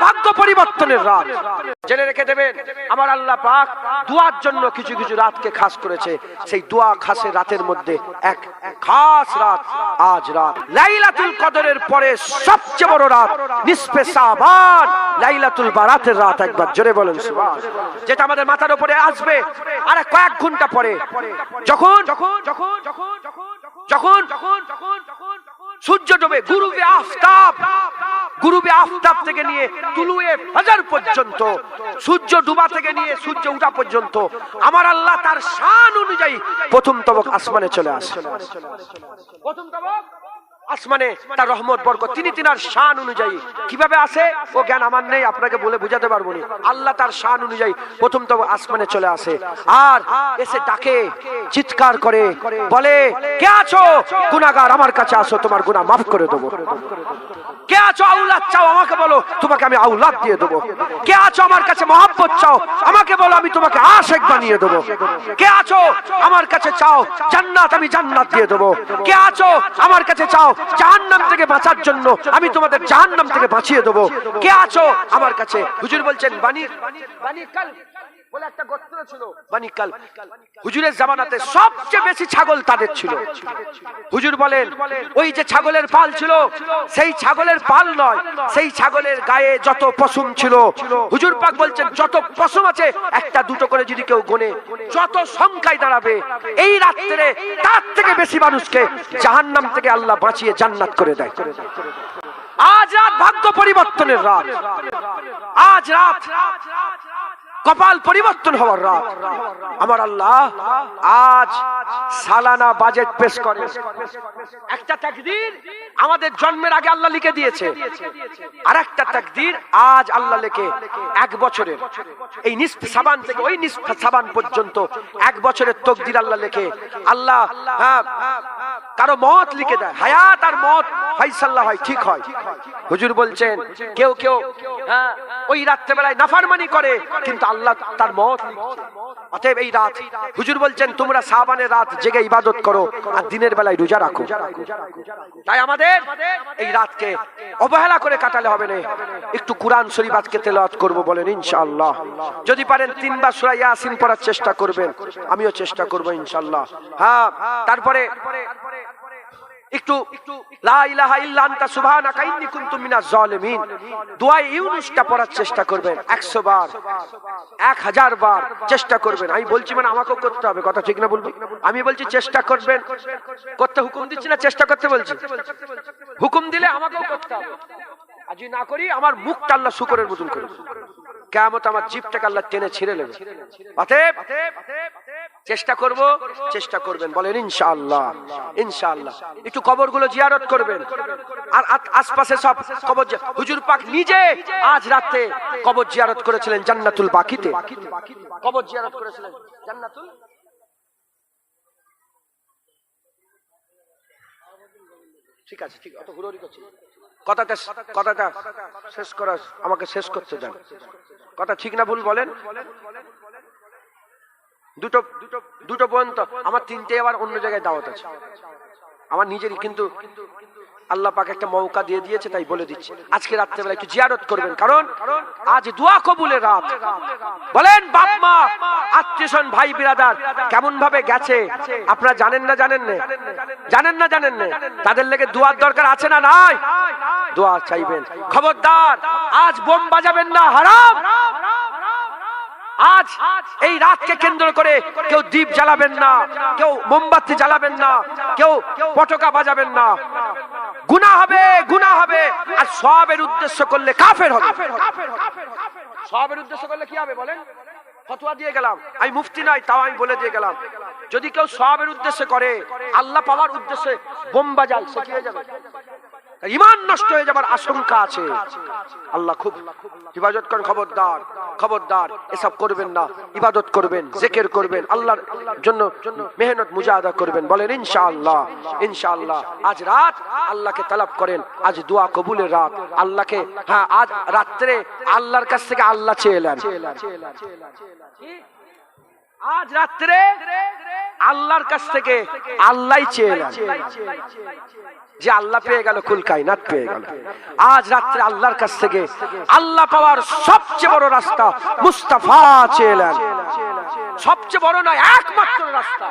ভাগ্য পরিবর্তনের রাত। জেনে রেখে দেবেন, আমার আল্লাহ পাক দোয়ার জন্য কিছু কিছু রাতকে খাস করেছে। সেই দোয়া খাসের রাতের মধ্যে এক খাস রাত আজ রাত। লাইলাতুল কদরের পরে সবচেয়ে বড় রাত নিসফে শাবান, লাইলাতুল বারাতের রাত। একবার জোরে বলেন সুবহানাল্লাহ। যেটা আমাদের মাথার উপরে আসবে আর কয়েক ঘন্টা পরে, যখন সূর্য ডোবে, গুরুবে আফতাব থেকে নিয়ে তুলুয়ে ফজর পর্যন্ত, সূর্য ডুবা থেকে নিয়ে সূর্য উঠা পর্যন্ত আমার আল্লাহ তার শান অনুযায়ী প্রথম তবক আসমানে চলে আসে। প্রথম তবক আসমানে তার রহমত বরকত তিনি তিনার শান অনুযায়ী কিভাবে আসে ও জ্ঞান আমার নেই, আপনাকে বলে বুঝাতে পারবো না। আল্লাহ তার শান অনুযায়ী প্রথম তো আসমানে চলে আসে আর এসে ডাকে, চিৎকার করে বলে, কে আছো গুনাহগার, আমার কাছে আসো, তোমার গুনাহ মাফ করে দেবো। কে আছো আওলাদ চাও, আমাকে বলো, তোমাকে আমি আওলাদ দিয়ে দেবো। কে আছো আমার কাছে মহব্বত চাও, আমাকে বলো, আমি তোমাকে আশিক বানিয়ে দেবো। কে আছো আমার কাছে চাও জান্নাত, আমি জান্নাত দিয়ে দেবো। কে আছো আমার কাছে চাও জাহান্নাম থেকে বাঁচার জন্য, আমি তোমাদের জাহান্নাম থেকে বাঁচিয়ে দেবো। কে আছো আমার কাছে, হুজুর বলছেন বানি কাল বলে একটা গোত্র ছিল, বানি কাল। হুজুরের জামানাতে সবচেয়ে বেশি ছাগল তাদের ছিল। হুজুর বলেন ওই যে ছাগলের পাল ছিল, সেই ছাগলের পাল নয়, সেই ছাগলের গায়ে যত পশম ছিল, হুজুর পাক বলছেন যত পশম আছে একটা দুটো করে যদি কেউ গোনে যত সংখ্যায় দাঁড়াবে, এই রাত্রে তার থেকে বেশি মানুষকে জাহান্নাম থেকে আল্লাহ বাঁচিয়ে জান্নাত করে দেয়। আজ রাত ভাগ্য পরিবর্তনের রাত, আজ রাত কপাল পরিবর্তন হওয়ার রাত। আমার আল্লাহ আজ সালানা বাজেট পেশ করে। একটা তাকদীর আমাদের জন্মের আগে আল্লাহ লিখে দিয়েছে, আর একটা তাকদীর আজ আল্লাহ লিখে এক বছরের, এই নিসফ শাবান থেকে ওই নিসফ শাবান পর্যন্ত এক বছরের তাকদীর আল্লাহ লিখে। আল্লাহ কারো মত লিখে দেয়, হায়াত আর মত ফাইসাল্লাহ হয়, ঠিক হয়। হুজুর বলছেন কেউ কেউ ওই রাত্রেবেলায় নাফরমানি করে, কিন্তু আল্লাহ তার মত লিখছে। অতএব এই রাত হুজুর বলছেন তোমরা শাবানের রাত জেগে ইবাদত করো আর দিনের বেলায় রোজা রাখো। তাই আমাদের এই রাতকে অবহেলা করে কাটালে হবে না। একটু কুরআন শরীফ আজকে তেলাওয়াত করব, বলেন ইনশাআল্লাহ। যদি পারেন 3 বার সূরা ইয়াসিন পড়ার চেষ্টা করবেন, আমিও চেষ্টা করব ইনশাআল্লাহ। হ্যাঁ, তারপরে একটু লা ইলাহা ইল্লা আনতা সুবহানাকা ইন্নী কুনতু মিনাজ জালিমিন দোয়া ইউনূসটা পড়ার চেষ্টা করবেন 100 বার, 1000 বার চেষ্টা করবেন। আমি বলছি মানে আমাকেও করতে হবে, কথা ঠিক না বলবো? আমি বলছি চেষ্টা করবেন, করতে হুকুম দিচ্ছি না, চেষ্টা করতে বলছি। হুকুম দিলে আমাকেও করতে হবে, আর যদি না করি আমার মুখটা আল্লাহ শুকরের মতন করে কিয়ামত আমার জিভটাকে আল্লাহ টেনে ছিঁড়ে নেবে। অতএব চেষ্টা করব, চেষ্টা করবেন, বলেন ইনশাআল্লাহ। ইনশাআল্লাহ একটু কবরগুলো জিয়ারত করবেন, আর আশপাশে সব কবর। হুজুর পাক নিজে আজ রাতে কবর জিয়ারত করেছিলেন জান্নাতুল বাকিতে, কবর জিয়ারত করেছিলেন জান্নাতুল। ঠিক আছে, ঠিক, অত হুড়োহুড়ি করছি। কথাটা শেষ করা, আমাকে শেষ করতে দেন। কথা ঠিক না ভুল বলেন? দুটো পর্যন্ত আমার 3টে আবার অন্য জায়গায় দাওয়াত আছে আমার নিজেরই, কিন্তু আল্লাহ পাক একটা মৌকা দিয়ে দিয়েছে, তাই বলে দিচ্ছি। আজকে রাত্রেবেলা একটু জিয়ারত করবেন, কারণ আজ দোয়া কবুলের রাত। বলেন বাপ মা আত্মীয়স্বজন ভাই বিরাদার কেমন ভাবে গেছে আপনারা জানেন না? জানেন না? তাদের লেগে দোয়ার দরকার আছে না নাই? দোয়া চাইবেন। খবরদার আজ বোম বাজাবেন না, হারাম। আজ এই রাতকে কেন্দ্র করে কেউ দীপ জ্বালাবেন না, কেউ মোমবাতি জ্বালাবেন না, কেউ পতাকা বাজাবেন না। গুনাহ হবে, আর সওয়াবের উদ্দেশ্য করলে কাফের হবে। সওয়াবের উদ্দেশ্য করলে কি হবে বলেন? ফতোয়া দিয়ে গেলাম, আমি মুফতি নাই, তাও আমি বলে দিয়ে গেলাম, যদি কেউ সওয়াবের উদ্দেশ্যে করে, আল্লাহ পাওয়ার উদ্দেশ্যে বোম বাজায়, সে কি হয়ে যাবে? ঈমান নষ্ট হয়ে যাবার আশঙ্কা আছে। আল্লাহ খুব ইবাদত করেন। খবরদার এসব করবেন না। ইবাদত করবেন, জিকির করবেন, আল্লাহর জন্য মেহনত মুজাহাদা করবেন, বলেন ইনশাআল্লাহ। ইনশাআল্লাহ আজ রাত আল্লাহকে তলব করেন, আজ দোয়া কবুলের রাত। আল্লাহকে, হ্যাঁ, আজ রাত্রে আল্লাহর কাছ থেকে আল্লাহ চেয়েলেন। আজ রাত্রে আল্লাহর কাছ থেকে আল্লাহই চেয়েলেন। যে আল্লাহ পেয়ে গেল, কুল কায়নাত পেয়ে গেল। আজ রাত্রে আল্লাহর কাছ থেকে আল্লাহ পাওয়ার সবচেয়ে বড় রাস্তা মুস্তাফা চেলেন। সবচেয়ে বড় নয়, একমাত্র রাস্তা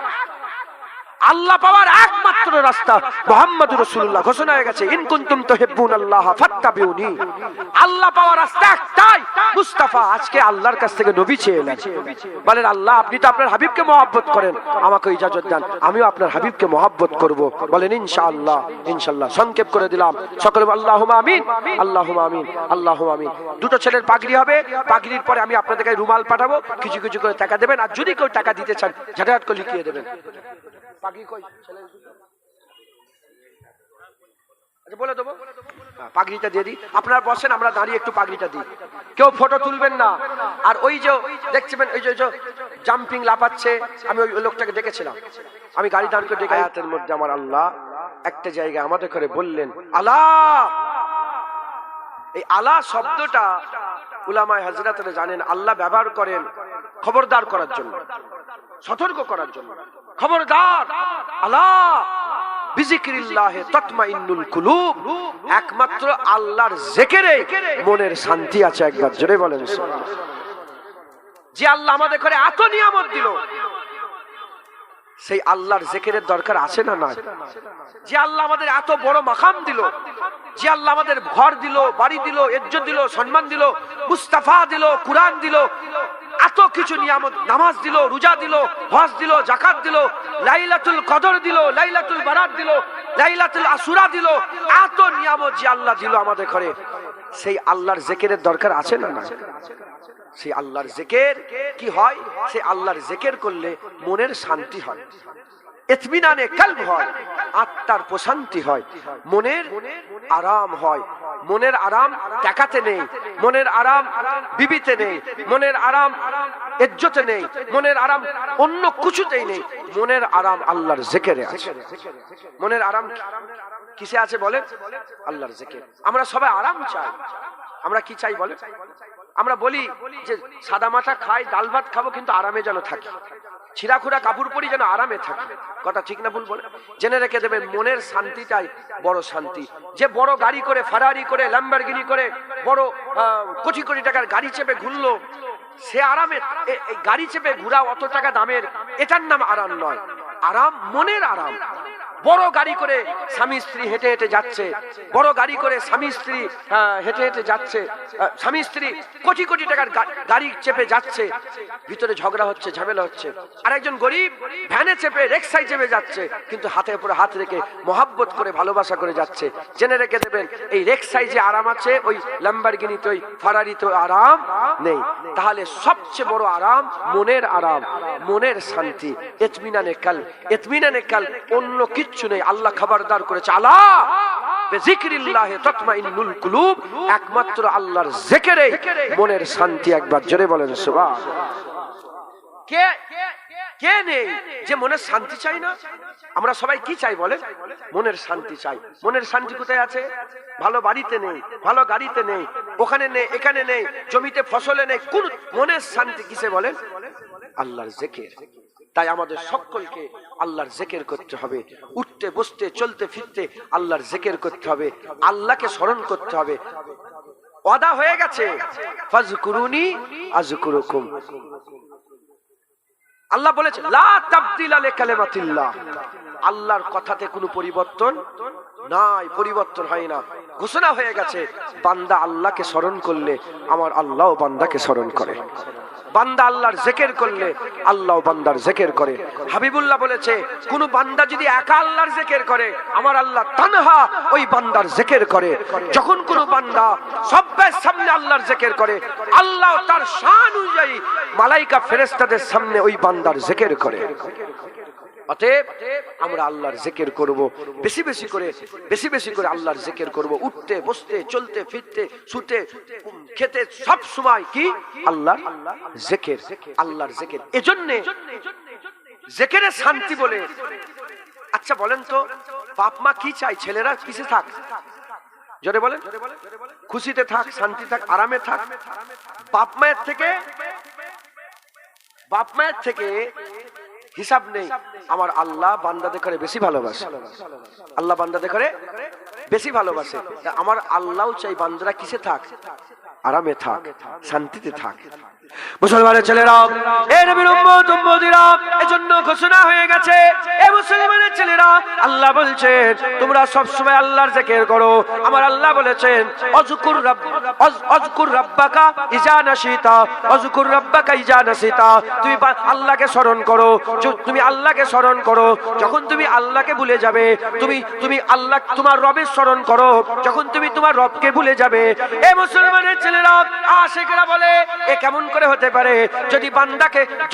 আল্লাহ পাওয়ার একমাত্র রাস্তা মুহাম্মদুর রাসূলুল্লাহ। ঘোষণা হয়ে গেছে, ইন কুনতুম তুহিব্বুনাল্লাহ ফাত্তাবিউনি। আল্লাহ পাওয়ার রাস্তা একটাই, মুস্তাফা। আজকে আল্লাহর কাছ থেকে নবী চেয়ে এলেন। বলেন, আল্লাহ আপনি তো আপনার হাবিবকে মহব্বত করেন, আমাকে ইজাজত দেন আমিও আপনার হাবিবকে মহব্বত করব। বলেন ইনশাআল্লাহ। ইনশাআল্লাহ। সংক্ষেপ করে দিলাম, সকলে আল্লাহুম্মা আমিন, আল্লাহুম্মা আমিন, আল্লাহুম্মা আমিন। দুটো ছেলের পাগড়ি হবে, পাগড়ির পরে আমি আপনাদেরকে রুমাল পাঠাবো, কিছু কিছু করে টাকা দেবেন। আর যদি কেউ টাকা দিতে চান ঝটাঝট করে লিখিয়ে দেবেন। পাগড়ি কই আচ্ছা বলে দেবো, পাগড়িটা দিয়ে দিই। আপনারা বসেন, আমরা দাঁড়িয়ে একটু পাগড়িটা দিই। কেউ ফটো তুলবেন না। আর ওই যে দেখছেন, ওই যে জাম্পিং লাফাচ্ছে, আমি ওই লোকটাকে দেখেছিলাম, আমি গাড়ি দাঁড় করে ডেকে। আয়াতের মধ্যে আমার আল্লাহ একটা জায়গায় আমাদের করে বললেন আল্লাহ। এই আল্লাহ শব্দটা উলামায়ে হযরতরা জানেন, আল্লাহ ব্যবহার করেন খবরদার করার জন্য, সতর্ক করার জন্য। খবরদার, আল্লাহ বিজিক্রিল্লাহি তাতমাইন্নুল কুলুব। একমাত্র আল্লাহর জিকিরে মনের শান্তি আছে। একবার জোরে বলেন সুবহানাল্লাহ। যে আল্লাহ আমাদের করে এত নিয়ামত দিল, সেই আল্লাহর জিকিরের দরকার আছে না নাই? যে আল্লাহ আমাদের এত বড় মাকাম দিল, যে আল্লাহ আমাদের ঘর দিল, বাড়ি দিল, ইজ্জত দিল, সম্মান দিল, মুস্তাফা দিল, কুরআন দিল, এত কিছু নিয়ামত, নামাজ দিল, রোজা দিল, হজ দিল, যাকাত দিল, লাইলাতুল কদর দিল, লাইলাতুল বারাত দিল, লাইলাতুল আশুরা দিল, এত নিয়ামত যে আল্লাহ দিল আমাদের ঘরে, সেই আল্লাহর জিকিরের দরকার আছে না নাই? সেই আল্লাহর জিকির কি হয়? সেই আল্লাহর জিকির করলে মনের শান্তি হয়, ইতমিনানে কলব হয়, আত্মার প্রশান্তি হয়, মনের আরাম হয়। মনের আরাম টাকাতে নেই, মনের আরাম বিবিতে নেই, মনের আরাম ইজ্জতে নেই, মনের আরাম অন্য কিছুতেই নেই। মনের আরাম আল্লাহর জিকিরে আছে। মনের আরাম কিসে আছে বলেন? আল্লাহর জিকির। আমরা সবাই আরাম চাই। আমরা কি চাই বলেন? আমরা বলি যে সাদা মাথা খাই, ডাল ভাত খাবো, কিন্তু আরামে যেন থাকি, ছিঁড়াখুড়া কাপড় পরি যেন আরামে থাকি। কথা ঠিক না ভুল বলে? জেনে রেখে দেবেন, মনের শান্তিটাই বড় শান্তি। যে বড় গাড়ি করে, ফারারি করে, ল্যাম্বরগিনি করে, বড় কোটি কোটি টাকার গাড়ি চেপে ঘুরলো, সে আরামে। এই গাড়ি চেপে ঘুরা অত টাকা দামের, এটার নাম আরাম নয়। আরাম মনের আরাম। বড় গাড়ি করে স্বামী স্ত্রী হেঁটে হেঁটে যাচ্ছে, বড় গাড়ি করে স্বামী স্ত্রী হেঁটে হেঁটে যাচ্ছে, স্বামী স্ত্রী কোটি কোটি টাকার গাড়ি চেপে যাচ্ছে, ভিতরে ঝগড়া হচ্ছে, ঝামেলা হচ্ছে। আর একজন গরিব ভ্যানে চেপে, রিকশায় চেপে যাচ্ছে, কিন্তু হাতের উপরে হাত রেখে মহব্বত করে, ভালোবাসা করে যাচ্ছে। জেনে রেখে দেবেন, এই রিকশায় যে আরাম আছে, ওই ল্যাম্বরগিনিতে, ওই ফারারিতে আরাম নেই। তাহলে সবচেয়ে বড় আরাম মনের আরাম, মনের শান্তি, ইতমিনানে কলব। ইতমিনানে কলব, অন্য কিচ্ছু নেই। আল্লাহ খবরদার করেছে, আলা বিজিক্রিল্লাহি তাতমাইন্নুল কুলুব। একমাত্র আল্লাহর জিকিরে মনের শান্তি। একবার জোরে বলেন সুবহানাল্লাহ। কে কে নেই যে মনের শান্তি চাই না? আমরা সবাই কি চাই বলেন? মনের শান্তি চাই। মনের শান্তি কোথায় আছে? ভালো বাড়িতে নেই, ভালো গাড়িতে নেই, ওখানে নেই, এখানে নেই, জমিতে ফসলে নেই। কোন মনের শান্তি কিসে বলেন? আল্লাহর জিকির। তাই আমাদের সকলকে আল্লাহর জিকির করতে হবে। উঠতে বসতে চলতে ফিরতে আল্লাহর জিকির করতে হবে, আল্লাহকে স্মরণ করতে হবে। ওয়াদা হয়ে গেছে, ফাজকুরুনি আযকুরুকুম। আল্লাহ বলেছে, লা তাবদিলা লিকালিমাতিল্লাহ। আল্লাহর কথাতে কোনো পরিবর্তন নাই, পরিবর্তন হয় না। ঘোষণা হয়ে গেছে, বান্দা আল্লাহকে স্মরণ করলে আমার আল্লাহ বান্দাকে স্মরণ করে। বান্দা আল্লাহর জিকির করলে আল্লাহ বান্দার জিকির করে। হাবিবুল্লাহ বলেছে, কোন বান্দা যদি একা আল্লাহর জিকির করে, আমার আল্লাহ তানহা ওই বান্দার জিকির করে। যখন কোন বান্দা সবার সামনে আল্লাহর জিকির করে, আল্লাহ তার শান অনুযায়ী মালাইকা ফেরেশতাদের সামনে ওই বান্দার জিকির করে। অতএব আমরা আল্লাহর জিকির করব, বেশি বেশি করে, বেশি বেশি করে আল্লাহর জিকির করব। উঠতে বসতে চলতে ফিরতে শুতে খেতে সব সময় কি আল্লাহর জিকির, আল্লাহর জিকির। এজন্য জিকিরের শান্তি বলে। আচ্ছা বলেন তো, বাপ মা কি চাই? ছেলেরা কিসে থাক? জোরে বলেন। খুশিতে থাক, শান্তি থাক, আরামে থাক। বাপ মায়ের থেকে হিসাব নেই। আমার আল্লাহ বান্দাদের করে বেশি ভালোবাসে। আল্লাহ বান্দাদের করে বেশি ভালোবাসে। আমার আল্লাহও চাই বান্দারা কিসে থাক? আরামে থাক, শান্তিতে থাক। মুসলমানের ছেলেরা, এ নবীর উম্মত উম্মতিরা, এজন্য ঘোষণা হয়ে গেছে, এ মুসলমানের ছেলেরা, আল্লাহ বলছেন তোমরা সব সময় আল্লাহর জিকির করো। আমার আল্লাহ বলেছেন আযকুর রাব্বাকা ইজা নাসিতা, আযকুর রাব্বাকা ইজা নাসিতা। তুমি আল্লাহকে স্মরণ করো, তুমি আল্লাহকে স্মরণ করো যখন তুমি আল্লাহকে ভুলে যাবে। তুমি আল্লাহ তোমার রবের স্মরণ করো যখন তুমি তোমার রবকে ভুলে যাবে। এ মুসলমানের ছেলেরা, আশিকরা বলে এ কেমন করে হতে পারে?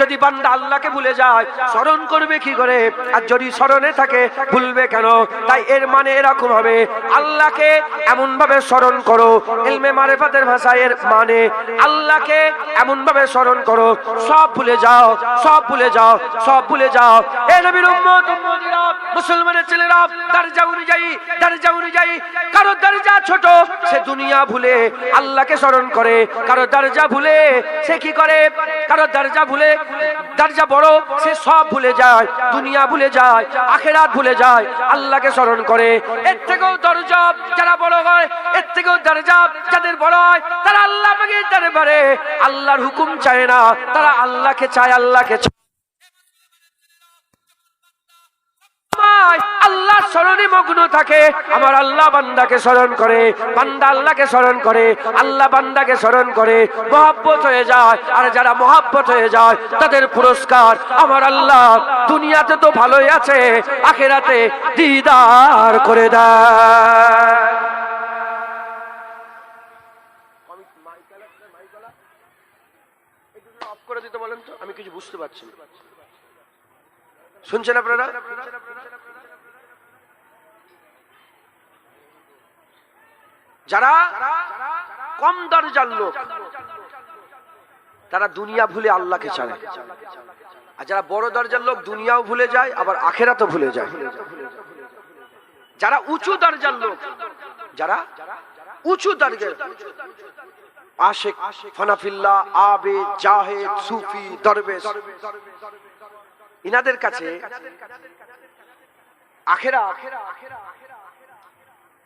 যদি বান্দা আল্লাহকে ভুলে যায় স্মরণ করবে কি করে? আর যদি স্মরণে থাকে ভুলবে কেন? তাই এর মানে এরকম হবে, আল্লাহকে এমন ভাবে স্মরণ করো, ইলমে মারিফাতের ভাষায় এর মানে আল্লাহকে এমন ভাবে স্মরণ করো সব ভুলে যাও, সব ভুলে যাও, সব ভুলে যাও। এ নবীর উম্মত উম্মতিরা, মুসলমানের ছেলেরা, দরজা অনুযায়ী কারো দরজা ছোট, সে দুনিয়া ভুলে আল্লাহকে স্মরণ করে। কারো দরজা ভুলে সে কি করে? কারো দরজা বড়, সে সব ভুলে যায়, দুনিয়া ভুলে যায়, আখিরাত ভুলে যায়, আল্লাহকে স্মরণ করে। এর থেকেও দরজা যারা বড় হয়, এর থেকেও দরজা যাদের বড় হয়, তারা আল্লাহ পাকের দরবারে আল্লাহর হুকুম চায় না, তারা আল্লাহকে চায়, আল্লাহকে চায়। আল্লাহ স্মরণে মগ্ন থাকে, আমার আল্লাহ বান্দাকে স্মরণ করে, বান্দা আল্লাহকে স্মরণ করে, আল্লাহ বান্দাকে স্মরণ করে, মহব্বত হয়ে যায়। আর যারা মহব্বত হয়ে যায় তাদের পুরস্কার আমার আল্লাহ দুনিয়াতে তো ভালোই আছে, আখিরাতে দিদার করে দেয়। অফ করে দিতে বলেন তো, আমি কিছু বুঝতে পারছি না। শুনছেন আপনারা? যারা কম দরজার লোক তারা দুনিয়া ভুলে আল্লাহকে চায়, আর যারা বড় দরজার লোক দুনিয়াও ভুলে যায় আবার আখিরাতও ভুলে যায়। যারা উঁচু দরজার লোক, যারা উঁচু দরজার আশিক, ফানাফিল্লাহ, আবেদ, জাহেদ, সুফি, দরবেশ, ইনাদের কাছে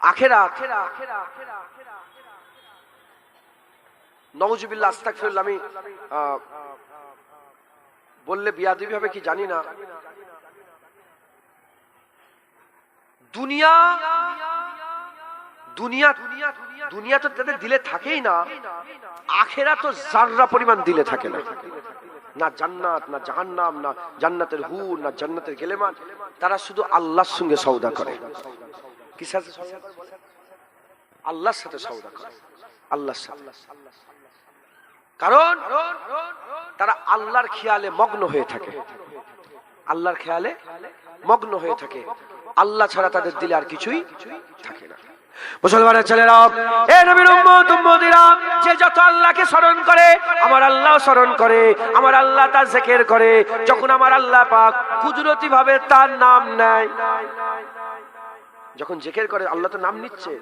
আখিরাত নাউজুবিল্লাহ, আস্তাগফিরুল্লাহ, আমি বললে বিয়াদবি হবে কি জানি না, দুনিয়া তো তাদের দিলে থাকেই না, আখিরাত তো যাররা পরিমাণ দিলে থাকে না। না জান্নাত, না জাহান্নাম, না জান্নাতের হুর, না জান্নাতের গেলেমান। তারা শুধু আল্লাহর সঙ্গে সওদা করে। কি সাথে সওদা করে? আল্লাহর সাথে সওদা করে, আল্লাহর সাথে। কারণ তারা আল্লাহর খেয়ালে মগ্ন হয়ে থাকে, আল্লাহর খেয়ালে মগ্ন হয়ে থাকে। আল্লাহ ছাড়া তাদের দিলে আর কিছুই থাকে না। মুসলমানের ছেলেরা, এ নবীর উম্মত উম্মতিরা, যে যত আল্লাহকে স্মরণ করে আমার আল্লাহ স্মরণ করে, আমার আল্লাহ তার জিকির করে। যখন আমার আল্লাহ পাক কুদরতি ভাবে তার নাম নেয়, যখন জিকির করে, আল্লাহ তো নাম নিচ্ছে।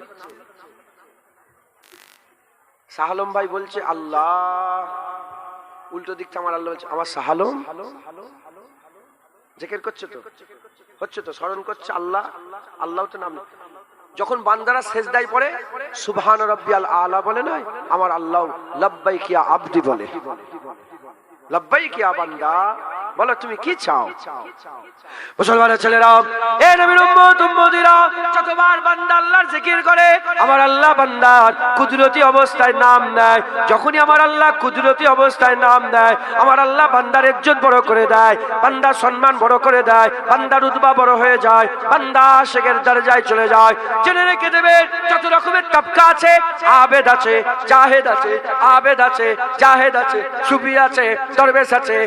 শাহালম ভাই বলছে আল্লাহ, উল্টো দিকটা আমার আল্লাহ বলছে আমার শাহালম। জিকির করছে তো, হচ্ছে তো, স্মরণ করছে আল্লাহ, আল্লাহ তো নাম। যখন বান্দারা সেজদায় পড়ে সুবহান রাব্বিয়াল আলা বলে না, আমার আল্লাহ লাব্বাইক ইয়া আবদি বলে। লাব্বাইক ইয়া বান্দা, বলো তুমি কি চাও। মুসলমানের ছেলেরা, এ নবীর উম্মত উম্মতিরা, যতবার বান্দা আল্লাহর জিকির করে আমার আল্লাহ বান্দার কুদরতি অবস্থায় নাম নেয়। যখনই আমার আল্লাহ কুদরতি অবস্থায় নাম নেয়, আমার আল্লাহ বান্দার ইজ্জত বড় করে দেয়, বান্দার সম্মান বড় করে দেয়, বান্দার রুতবা বড় হয়ে যায়, বান্দা আশিকের দরজায় চলে যায়। জেনে রেখে দেবে, যত রকমের তাবকা আছে, আবেদ আছে, জাহেদ আছে, আবেদ আছে, জাহেদ আছে, সুফি আছে, দরবেশ আছে,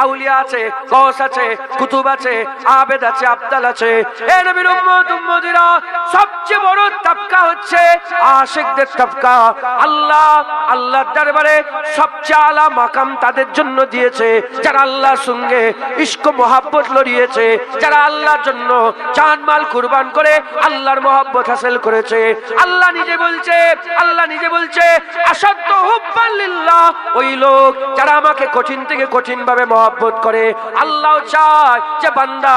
আউলিয়া আছে, গৌস আছে, কুতুব আছে, আবেদ আছে, আবদাল আছে। এ নবীর উম্মত উম্মতিরা, সবচেয়ে বড় তাবকা হচ্ছে আশিকদের তাবকা। আল্লাহর দরবারে সবচেয়ে আলা মাকাম তাদের জন্য দিয়েছে যারা আল্লাহর সঙ্গে ইশক মহব্বত লড়িয়েছে, যারা আল্লাহর জন্য জান মাল কুরবান করে আল্লাহর মহব্বত হাসিল করেছে। আল্লাহ নিজে বলছে আসাদ্দু হুব্বান লিল্লাহ, ওই লোক যারা আমাকে কঠিন থেকে কঠিন ভাবে মহব্বত করে। করে। আল্লাহ চায় যে বান্দা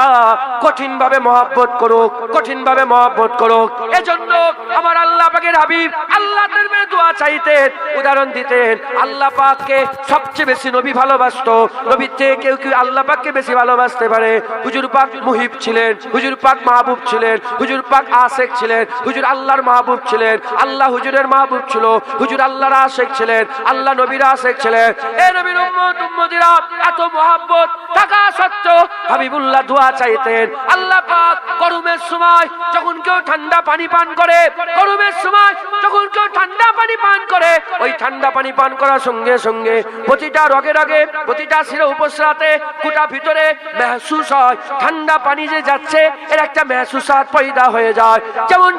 কঠিন ভাবে মহব্বত করুক, কঠিন ভাবে মহব্বত করুক। এজন্য আমার আল্লাহ পাকের হাবিব আল্লাহ তাআলার দোয়া চাইতেন, উদাহরণ দিতেন। আল্লাহ পাককে সবচেয়ে বেশি নবী ভালোবাসতো। নবীর থেকে কেউ কেউ আল্লাহ পাককে বেশি ভালোবাসতে পারে। হুজুর পাক মুহিব ছিলেন, হুজুর পাক মাহবুব ছিলেন, হুজুর পাক আশেক ছিলেন, হুজুর আল্লাহর মাহবুব ছিলেন, আল্লাহ হুজুরের মাহবুব ছিল, হুজুর আল্লাহর আশেক ছিলেন, আল্লাহ নবীর আশেক ছিলেন। এই নবীর উম্মত উম্মতিরা এত মহব্বত থাকা সত্ত্বেও হাবিবুল্লাহ দোয়া চাইতেন। আল্লাহ পাক গরমের সময় যখন কেউ ঠান্ডা পানি পান করে, গরমের সময় যখন কেউ ঠান্ডা পানি পান করে, ওই ঠান্ডা পানি পান করার সঙ্গে সঙ্গে প্রতিটা রগে রগে, প্রতিটা শিরা উপশিরাতে, গোটা ভিতরে মেহসুস হয় ঠান্ডা পানি যে যাচ্ছে, এর একটা মেহসুসাত পয়দা হয়ে যায়। যেমন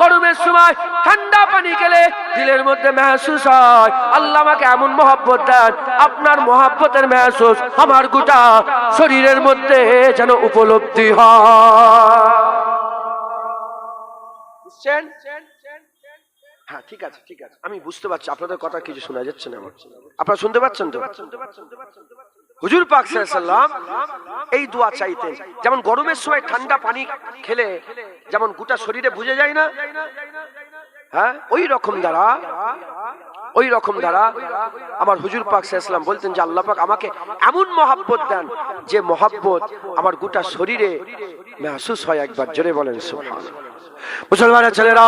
গরমের সময় ঠান্ডা পানি খেলে দিলের মধ্যে মেহসুস হয় আল্লাহ আমাকে এমন মহব্বত দেন, আপনার মহব্বতের মেহসুস আমার গোটা শরীরের মধ্যে যেন উপলব্ধি হয়। বুঝছেন? হ্যাঁ, ঠিক আছে, ঠিক আছে, আমি বুঝতে পারছি। আপনাদের কথা কিছু শোনা যাচ্ছে না আমার। আপনারা শুনতে পাচ্ছেন তো? হুজুর পাক সাল্লাল্লাহু আলাইহি ওয়াসাল্লাম এই দোয়া চাইতেন। যেমন গরমের সময় ঠান্ডা পানি খেলে যেমন গোটা শরীরে বুঝে যায় না, হ্যাঁ, ওই রকম দ্বারা আমার হুজুর পাক সাল্লাল্লাহু আলাইহি ওয়াসাল্লাম বলতেন যে আল্লাহ পাক আমাকে এমন মহব্বত দেন যে মহব্বত আমার গোটা শরীরে মেহসুস হয়। একবার জোরে বলেন সুবহানাল্লাহ। মুসলমানের ছেলেরা,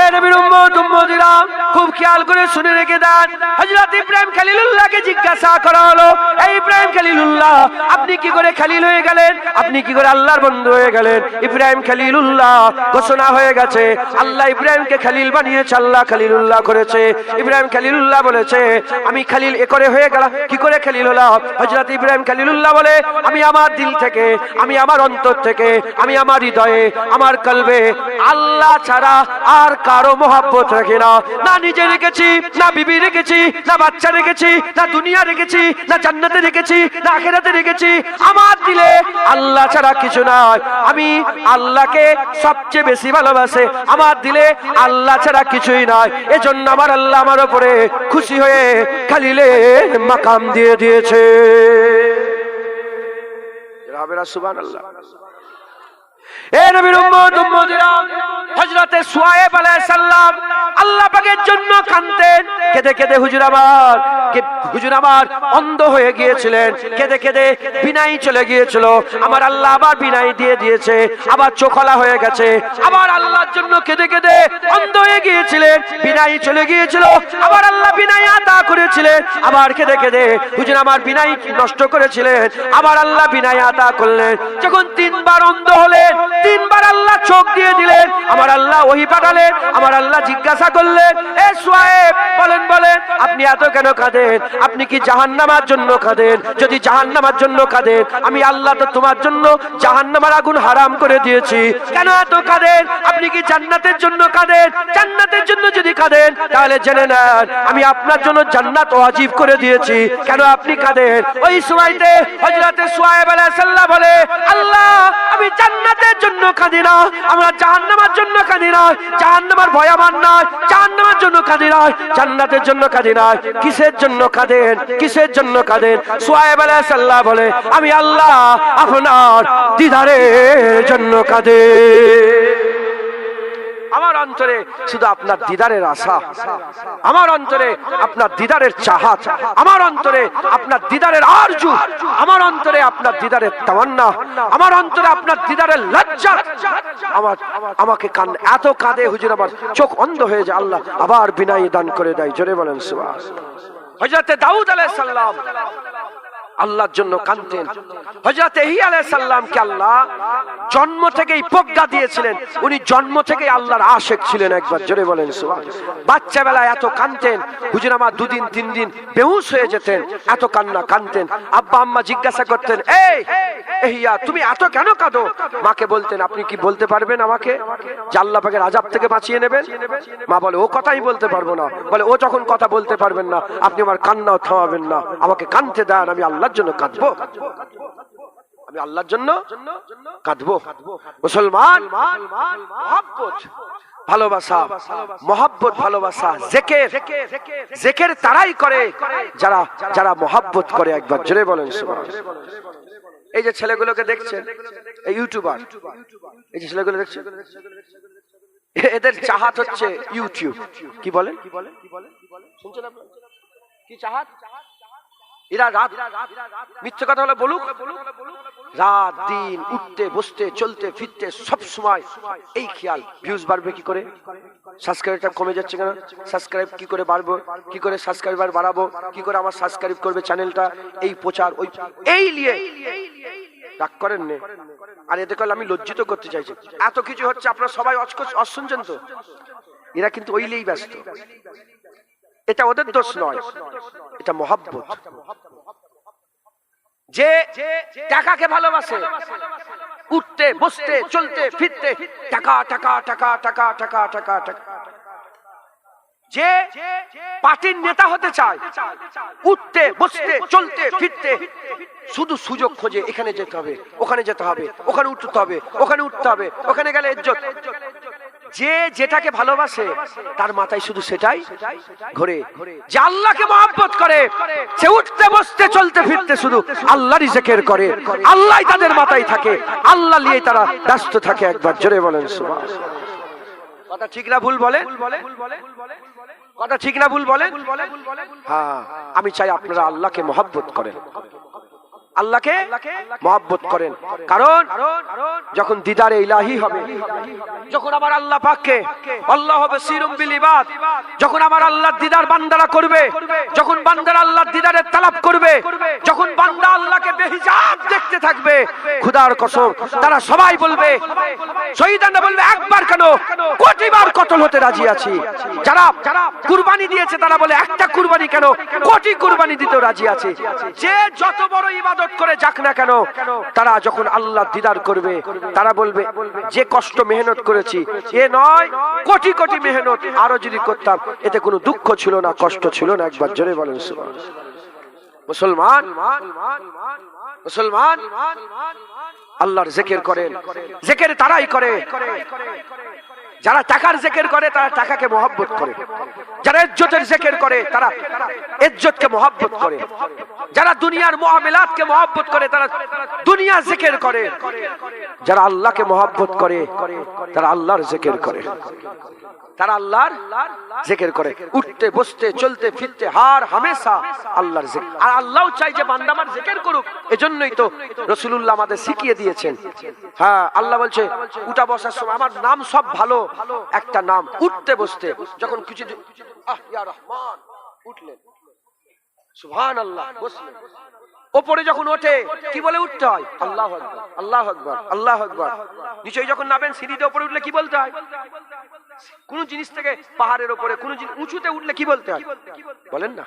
এ নবীর উম্মত উম্মতিরা, খুব খেয়াল করে শুনে রেখে দেন। হযরত ইব্রাহিম খলিলুল্লাহকে জিজ্ঞাসা করা হলো, এই ইব্রাহিম খলিলুল্লাহ, আপনি কি করে খলিল হয়ে গেলেন? আপনি কি করে আল্লাহর বন্ধু হয়ে গেলেন? ইব্রাহিম খলিলুল্লাহ ঘোষণা হয়ে গেছে, আল্লাহ ইব্রাহিমকে খলিল বানিয়েছে, আল্লাহ খলিলুল্লাহ করেছে। ইব্রাহিম খলিলুল্লাহ বলেছে, আমি খলিল এ করে হয়ে গেলাম, কি করে খলিল হলাম? হযরত ইব্রাহিম খলিলুল্লাহ বলে, আমি আমার দিল থেকে, আমি আমার অন্তর থেকে, আমি আমার হৃদয়ে, আমার কলবে আল্লাহ ছাড়া আর কারো মহব্বত রাখি না। না নিজে রেখেছি, না বিবি রেখেছি, না বাচ্চা রেখেছি, না দুনিয়া রেখেছি, না জান্নাতে রেখেছি, না আখিরাতে রেখেছি। আমার দিলে আল্লাহ ছাড়া কিছু নাই। আমি আল্লাহকে সবচেয়ে বেশি ভালোবাসি, আমার দিলে আল্লাহ ছাড়া কিছুই নাই। এজন্য আমার আল্লাহ আমার উপরে খুশি হয়ে খলিলের মাকাম দিয়ে দিয়েছে। সুবহানাল্লাহ। এ নবীর উম্মত উম্মতিরা, হযরত শুআয়ব আলাইহিস সালাম আল্লাহ পাকের জন্য কাঁদতেন। কেঁদে কেঁদে হুজুর আমার অন্ধ হয়ে গিয়েছিলেন, কেঁদে কেঁদে বিনাই চলে গিয়েছিল। আমার আল্লাহ আবার বিনাই দিয়ে দিয়েছে, আবার চোখলা হয়ে গেছে। আবার আল্লাহর জন্য কেঁদে কেঁদে অন্ধ হয়ে গিয়েছিলেন, বিনাই চলে গিয়েছিল, আবার আল্লাহ বিনাই আতা করেছিলেন। আবার কেঁদে কেঁদে হুজুর আমার বিনাই নষ্ট করেছিলেন, আবার আল্লাহ বিনাই আতা করলেন। যখন তিনবার অন্ধ হলেন, তিনবার আল্লাহ চোখ দিয়ে দিলেন। আমার আল্লাহ ওহী পাঠালেন, আমার আল্লাহ জিজ্ঞাসা করলেন, এ শুআয়ব, বলেন আপনি এত কেন কাঁদেন? আপনি কি জাহান্নামের জন্য কাঁদেন? যদি জাহান্নামের জন্য কাঁদেন, আমি আল্লাহ তো তোমার জন্য জাহান্নামের আগুন হারাম করে দিয়েছি। কেন এত কাঁদেন? আপনি কি জান্নাতের জন্য কাঁদেন? জান্নাতের জন্য যদি কাঁদেন, তাহলে জেনে নেন আমি আপনার জন্য জান্নাত ওয়াজিব করে দিয়েছি। কেন আপনি কাঁদেন? ওই সময়তে হযরত শুআয়ব আলাইহিস সালাম বলে, আল্লাহ, আমি জান্নাতের জন্য কাঁদি না, আমরা জাহান্নামের জন্য কাঁদি না, জাহান্নামের ভয় আমার নাই, জাহান্নামের জন্য কাঁদি না, জান্নাতের জন্য কাঁদি না। কিসের জন্য কাঁদেন? কিসের জন্য কাঁদেন? শুআয়ব আলাইহিস সালাম বলে, আমি আল্লাহ আপনার দিদারের জন্য কাঁদে। আমার অন্তরে শুধু আপনার দিদারের আশা, আমার অন্তরে আপনার দিদারের চাহাত, আমার অন্তরে আপনার দিদারের আরজু, আমার অন্তরে আপনার দিদারের তামান্না, আমার অন্তরে আপনার দিদারের লজ্জা। আমাকে এত কাঁদে হুজুর, আমার চোখ অন্ধ হয়ে যায়। আল্লাহ আবার বিনাই দান করে দেয়। জোরে বলেন সুবহানাল্লাহ। হযরত দাউদ আলাইহিস সালাম আল্লাহর জন্য কাঁদতেন। হযরত ইহ্যা আলাইহিস সালামকে আল্লাহ জন্ম থেকেই প্রজ্ঞা দিয়েছিলেন, উনি জন্ম থেকেই আল্লাহর আশিক ছিলেন। একবার জোরে বলেন সুবহানাল্লাহ। বাচ্চা বেলায় এত কাঁদতেন, হুজুর আমার 2 দিন 3 দিন বেহুশ হয়ে যেতেন, এত কান্না কাঁদতেন। আব্বা আম্মা জিজ্ঞাসা করতেন, এই ইহ্যা তুমি এত কেন কাঁদো? মাকে বলতেন, আপনি কি বলতে পারবেন আমাকে যে আল্লাহ পাকের আযাব থেকে বাঁচিয়ে নেবেন? মা বলে, ও কথাই বলতে পারবো না। বলে, ও যখন কথা বলতে পারবেন না, আপনি আমার কান্নাও থামাবেন না, আমাকে কাঁদতে দেন, আমি আল্লাহর জন্য কাঁদবো, আমি আল্লাহর জন্য কাঁদবো। মুসলমান, মহব্বত ভালোবাসা, মহব্বত, ভালোবাসা, জিকির, জিকির তারাই করে যারা যারা মহব্বত করে। একবার জোরে বলেন সুবহানাল্লাহ। এই যে ছেলেগুলোকে দেখছেন, এই ইউটিউবার, এই যে ছেলেগুলো দেখছেন, এদের চাহাত হচ্ছে ইউটিউব। কি বলেন? শুনছেন আপনারা কি চাহাত? এরা রাত, মিথ্যে কথা হলে বলুক, রাত দিন উঠতে বসতে চলতে ফিরতে সব সময় এই খেয়াল, ভিউজ বাড়বে কি করে, সাবস্ক্রাইবটা কমে যাচ্ছে কেন, সাবস্ক্রাইব কি করে বাড়বো, কি করে সাবস্ক্রাইবার বাড়াবো, কি করে আমার সাবস্ক্রাইব করবে চ্যানেলটা, এই প্রচার ওই, এই নিয়ে রাগ করেন নে। আর এতে করলে আমি লজ্জিত করতে চাইছি, এত কিছু হচ্ছে, আপনারা সবাই শুনছেন তো, এরা কিন্তু ওইলেই ব্যস্ত। এটা ওদের দোষ নয়, এটা মহব্বত। যে টাকাকে ভালোবাসে, উঠতে বসতে চলতে ফিরতে টাকা টাকা টাকা টাকা টাকা টাকা টাকা, যে পার্টির নেতা হতে চায়, উঠতে বসতে চলতে ফিরতে শুধু সুযোগ খোঁজে, এখানে যেতে হবে, ওখানে যেতে হবে, ওখানে উঠতে হবে, ওখানে উঠতে হবে, ওখানে গেলে ইজ্জত। যে যেটাকে ভালোবাসে তার মাথায় শুধু সেটাই ঘোরে। যে আল্লাহকে মহব্বত করে সে উঠতে বসতে চলতে ফিরতে শুধু আল্লাহরই জিকির করে, আল্লাহই তাদের মাথায় থাকে, আল্লাহ নিয়ে তারা ব্যস্ত থাকে। একবার জোরে বলেন সুবহানাল্লাহ। কথা ঠিক না ভুল বলেন? কথা ঠিক না ভুল বলেন? হ্যাঁ, আমি চাই আপনারা আল্লাহকে মহব্বত করেন, আল্লাহকে মহব্বত করেন। কারণ যখন দিদারে ইলাহি হবে, যখন আমার আল্লাহ পাককে, আল্লাহ বাসীরুম বিল ইবাদ, যখন আমার আল্লাহর দিদার বান্দারা করবে, যখন বান্দারা আল্লাহর দিদারের তালাব করবে, যখন বান্দা আল্লাহকে বেহিজাব দেখতে থাকবে, খোদার কসম তারা সবাই বলবে, শহীদানরা বলবে, একবার কেন কোটিবার কতল হতে রাজি আছি। যারা কুরবানি দিয়েছে তারা বলে, একটা কুরবানি কেন কোটি কুরবানি দিতে রাজি আছে। যে যত বড় ইবাদত করে যাক না কেন, তারা যখন আল্লাহ দিদার করবে তারা বলবে, যে কষ্ট মেহনত করেছি এ নয়, কোটি কোটি মেহনত আরো যদি করতাম এতে কোনো দুঃখ ছিল না, কষ্ট ছিল না। একবার জোরে বলেন সুবহানাল্লাহ। মুসলমান, মুসলমান আল্লাহর জিকির করেন, জিকির তারাই করে যারা টাকার জিকির করে, তারা টাকাকে মহব্বত করে। যারা ইজ্জতের জিকির করে তারা ইজ্জতকে মহব্বত করে। যারা দুনিয়ার মুআমালাতকে মহব্বত করে তারা দুনিয়া জিকির করে। যারা আল্লাহকে মহব্বত করে তারা আল্লাহর জিকির করে, তারা আল্লাহর জিকির করে। উঠতে বসতে চলতে ফিরতে হার হামেশা আল্লাহর জিকির। আর আল্লাহও চাই যে বান্দা আমার জিকির করুক। এজন্যই তো রাসূলুল্লাহ আমাদের শিখিয়ে দিয়েছেন। হ্যাঁ, আল্লাহ বলছে উঠা বসার সময় আমার নাম সব ভালো একটা নাম। উঠতে বসতে যখন কিছু ইয়া রহমান উঠলেন, সুবহানাল্লাহ বসলেন, ওপরে যখন ওঠে কি বলে উঠতে হয়? আল্লাহু আকবার, আল্লাহু আকবার, আল্লাহু আকবার। নিচে যখন নামেন সিঁড়িতে উপরে উঠলে কি বলতে হয়? কোন জিনিস থেকে পাহাড়ের উপরে কোন জিনিস উঁচুতে উঠলে কি বলতে হয় বলেন না?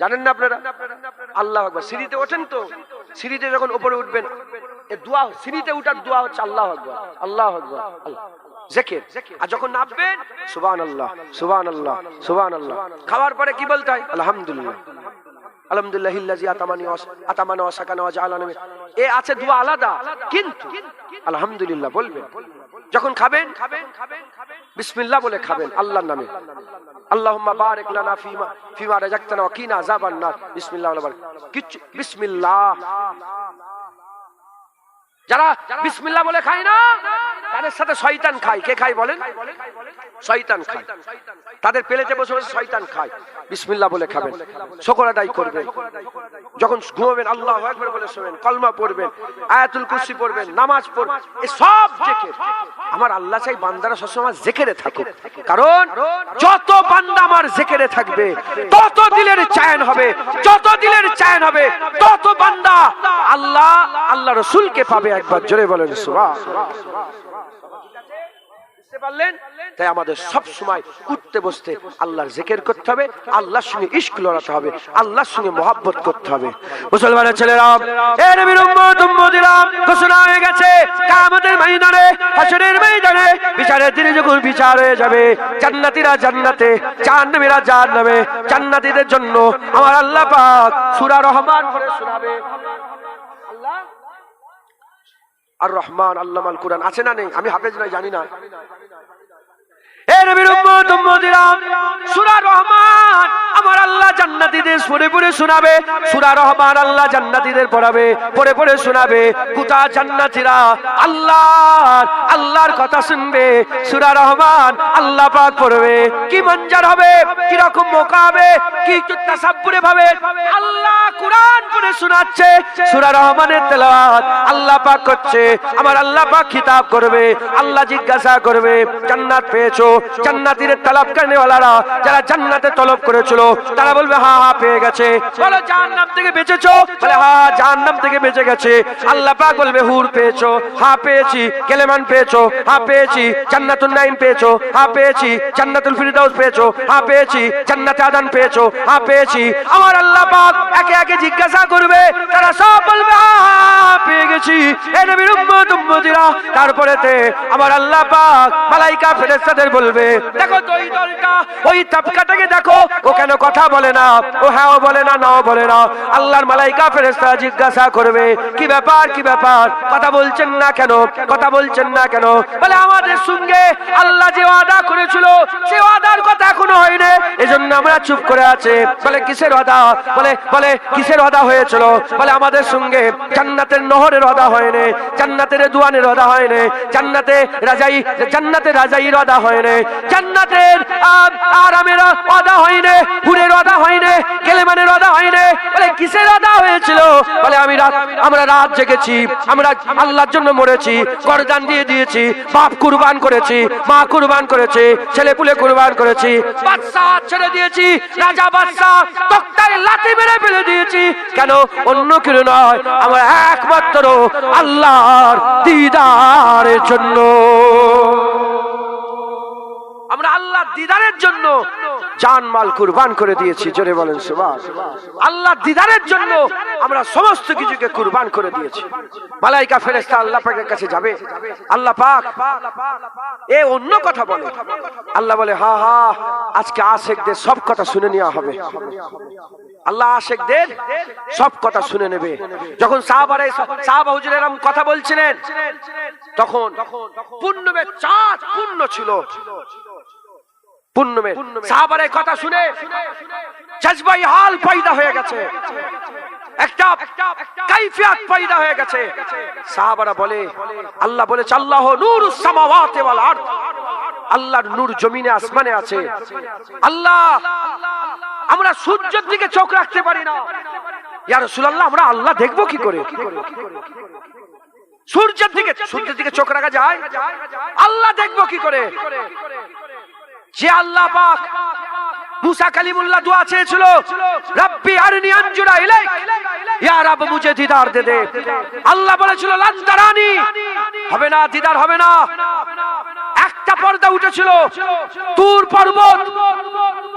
জানেন না আপনারা? আল্লাহু আকবার। সিঁড়িতে ওঠেন তো, সিঁড়িতে যখন উপরে উঠবেন এই দোয়া, সিঁড়িতে উঠার দোয়া হচ্ছে আল্লাহু আকবার, আল্লাহু আকবার, জিকির। আর যখন নামবেন সুবহানাল্লাহ, সুবহানাল্লাহ, সুবহানাল্লাহ। খাওয়ার পরে কি বলতে হয়? আলহামদুলিল্লাহ, আলহামদুলিল্লাহিল্লাযী আতামানা ওয়া সাকানা ওয়া জাআলানা। এ আছে দোয়া আলাদা, কিন্তু আলহামদুলিল্লাহ বলবেন। যখন খাবেন বিসমিল্লাহ বলে খাবেন আল্লাহর নামে। আল্লাহুম্মা বারিক লানা ফিমা রাযাকতানা ওয়া কিনা আযাবান নার। বিসমিল্লাহ বলে কিছু বিসমিল্লাহ। যারা বিসমিল্লাহ বলে খায় না তাদের সাথে শয়তান খায়। কে খায় বলেন? শয়তান খায়। তাদের প্লেটে বসে বসে শয়তান খায়। বিসমিল্লাহ বলে খাবেন, শুকর আদায় করবেন। যখন ঘুমাবেন আল্লাহু আকবার বলে শোবেন, কলমা পড়বেন, আয়াতুল কুরসি পড়বেন, নামাজ পড়বেন। এই সব জিকির। আমার আল্লাহ চাই বান্দারা সবসময় জিকিরে থাকুক। কারণ যত বান্দা আমার জিকিরে থাকবে তত দিলের চায়ন হবে, যত দিলের চায়ন হবে তত বান্দা আল্লাহ আল্লাহ রাসূলকে পাবে। একবার জোরে বলেন সুবহানাল্লাহ। তাই আমাদের সব সময় উঠতে বসতে আল্লাহর জিকির করতে হবে, আল্লাহর সঙ্গে ইশক লড়াতে হবে, আল্লাহর সঙ্গে মহব্বত করতে হবে। মুসলমানের ছেলেরা, এ নবীর উম্মত উম্মতিরা, ঘোষণা হয়ে গেছে কিয়ামতের ময়দানে, হাশরের ময়দানে বিচারের দিনে যখন বিচার হয়ে যাবে, জান্নাতীরা জান্নাতে, জাহান্নামীরা জাহান্নামে। জান্নাতীদের জন্য আমার আল্লাহ পাক সূরা রহমান পড়ে শোনাবে। আল্লাহ আর রহমান আল্লামাল কুরআন আছে না নেই? আমি হাফেজ নই, জানি না। এ নবীর উম্মত উম্মতিরা, সূরা রহমান আমার আল্লাহ জান্নাতীদের পড়ে পড়ে শোনাবে। সূরা রহমান আল্লাহ জান্নাতীদের পড়াবে, পড়ে পড়ে শোনাবে। কোথা জান্নাতীরা আল্লাহর কথা শুনবে, সূরা রহমান আল্লাহ পাক পড়বে। কি মঞ্জার হবে, কি রকম মৌকা হবে, কি তাসাব্বুরে ভাবে আল্লাহ কুরআন পড়ে শোনাচ্ছে, সূরা রহমানের তেলাওয়াত আল্লাহ পাক করছে। আমার আল্লাহ পাক খিতাব করবে, আল্লাহ জিজ্ঞাসা করবে জান্নাত পেয়েছো? জান্নাতীদের তলব করনেওয়ালারা যারা জান্নাতে তলব করেছিল তারা বলবে হ্যাঁ হ্যাঁ পেয়ে গেছে। বলো জাহান্নাম থেকে বেঁচেছো? বলে হ্যাঁ জাহান্নাম থেকে বেঁচে গেছে। আল্লাহ পাক বলবে হুর পেয়েছো? হ্যাঁ পেয়েছি। কেলেমান পেয়েছো? হ্যাঁ পেয়েছি। জান্নাতুন নাঈম পেয়েছো? হ্যাঁ পেয়েছি। জান্নাতুল ফিরদাউস পেয়েছো? হ্যাঁ পেয়েছি। জান্নাতে আদন পেয়েছো? হ্যাঁ পেয়েছি। আমার আল্লাহ পাক একে একে জিজ্ঞাসা করবে, তারা সব বলবে হ্যাঁ পেয়ে গেছি। এ নবীর উম্মত উম্মতিরা, তারপরেতে আমার আল্লাহ পাক মালাইকা ফেরেশতাদের বলবে দেখো তো ওই দলটা, ওই তাবকাটাকে দেখো, ও কেন কথা বলে না, ও হ্যাঁও বলে না নাও বলে না। আল্লাহর মালাইকা ফেরেশতারা জিজ্ঞাসা করবে কি ব্যাপার, কি ব্যাপার, কথা বলছেন না কেন, কথা বলছেন না কেন? বলে আমাদের সঙ্গে আল্লাহ যে ওয়াদা করেছিল সে ওয়াদার কথা এখনো হয়নি, এজন্য আমরা চুপ করে আছি। বলে কিসের ওয়াদা? বলে কিসের ওয়াদা হয়েছিল? বলে আমাদের সঙ্গে জান্নাতের নহরের ওয়াদা হয়নি, জান্নাতের দুয়ানের ওয়াদা হয়নি, জান্নাতের রাজাইর ওয়াদা হয়নি, জান্নাতের আরামের ওয়াদা হয়নি, হুরের ওয়াদা হয়নি, কেলেমানের ওয়াদা হয়নি। বলে কিসের ওয়াদা হয়েছিল? বলে আমরা রাত জেগেছি, আমরা আল্লাহর জন্য মরেছি, গরদান দিয়ে দিয়েছি, বাপ কুরবান করেছি, মা কুরবান করেছে, ছেলে পুলে কুরবান করেছি, বাদশা ছেড়ে দিয়েছি, রাজা বাদশা তক্তায় লাথি মেরে ফেলে দিয়েছি। কেন? অন্য কেউ নয়, আমরা একমাত্র আল্লাহর দিদারের জন্য, আমরা আল্লাহর দিদারের জন্য জান মাল কুরবান করে দিয়েছি। জোরে বলেন সুবহানাল্লাহ। আল্লাহর দিদারের জন্য আমরা সমস্ত কিছুকে কুরবান করে দিয়েছি। মালাইকা ফেরেশতা আল্লাহ পাকের কাছে যাবে, আল্লাহ পাক এ অন্য কথা বলে, আল্লাহ বলে হ্যাঁ হ্যাঁ আজকে আশিকদের সব কথা শুনে নেওয়া হবে। আল্লাহ আশিকদের সব কথা শুনে নেবে। যখন সাহাবা হুজুরেরা কথা বলছিলেন তখন পূর্ণিমের চাঁদ পূর্ণ ছিল। পূর্ণিমের সাহাবারে কথা শুনে জজবাই হাল পয়দা হয়ে গেছে, একটা কাইফিয়াত পয়দা হয়ে গেছে। সাহাবারা বলে আল্লাহ বলেছে আল্লাহু নূরুস সামাওয়াতি ওয়াল আরদ, আল্লাহর নূর জমিনে আসমানে আছে। আল্লাহ আমরা সূর্যের দিকে চোখ রাখতে পারি না, ইয়া রাসূলুল্লাহ আমরা আল্লাহ দেখবো কি করে? সূর্যের দিকে চোখ রাখা যায়? আল্লাহ দেখবো কি করে? যে আল্লাহ পাক মুসা কালিমুল্লাহ দোয়া চেয়েছিল রব্বি আরনি আনজুরা ইলাইক, ইয়া রব মুঝে দিদার দে দে। আল্লাহ বলেছিল লান তারানি, হবে না, দিদার হবে না। একটা পর্দা উঠেছিল, তুর পর্বত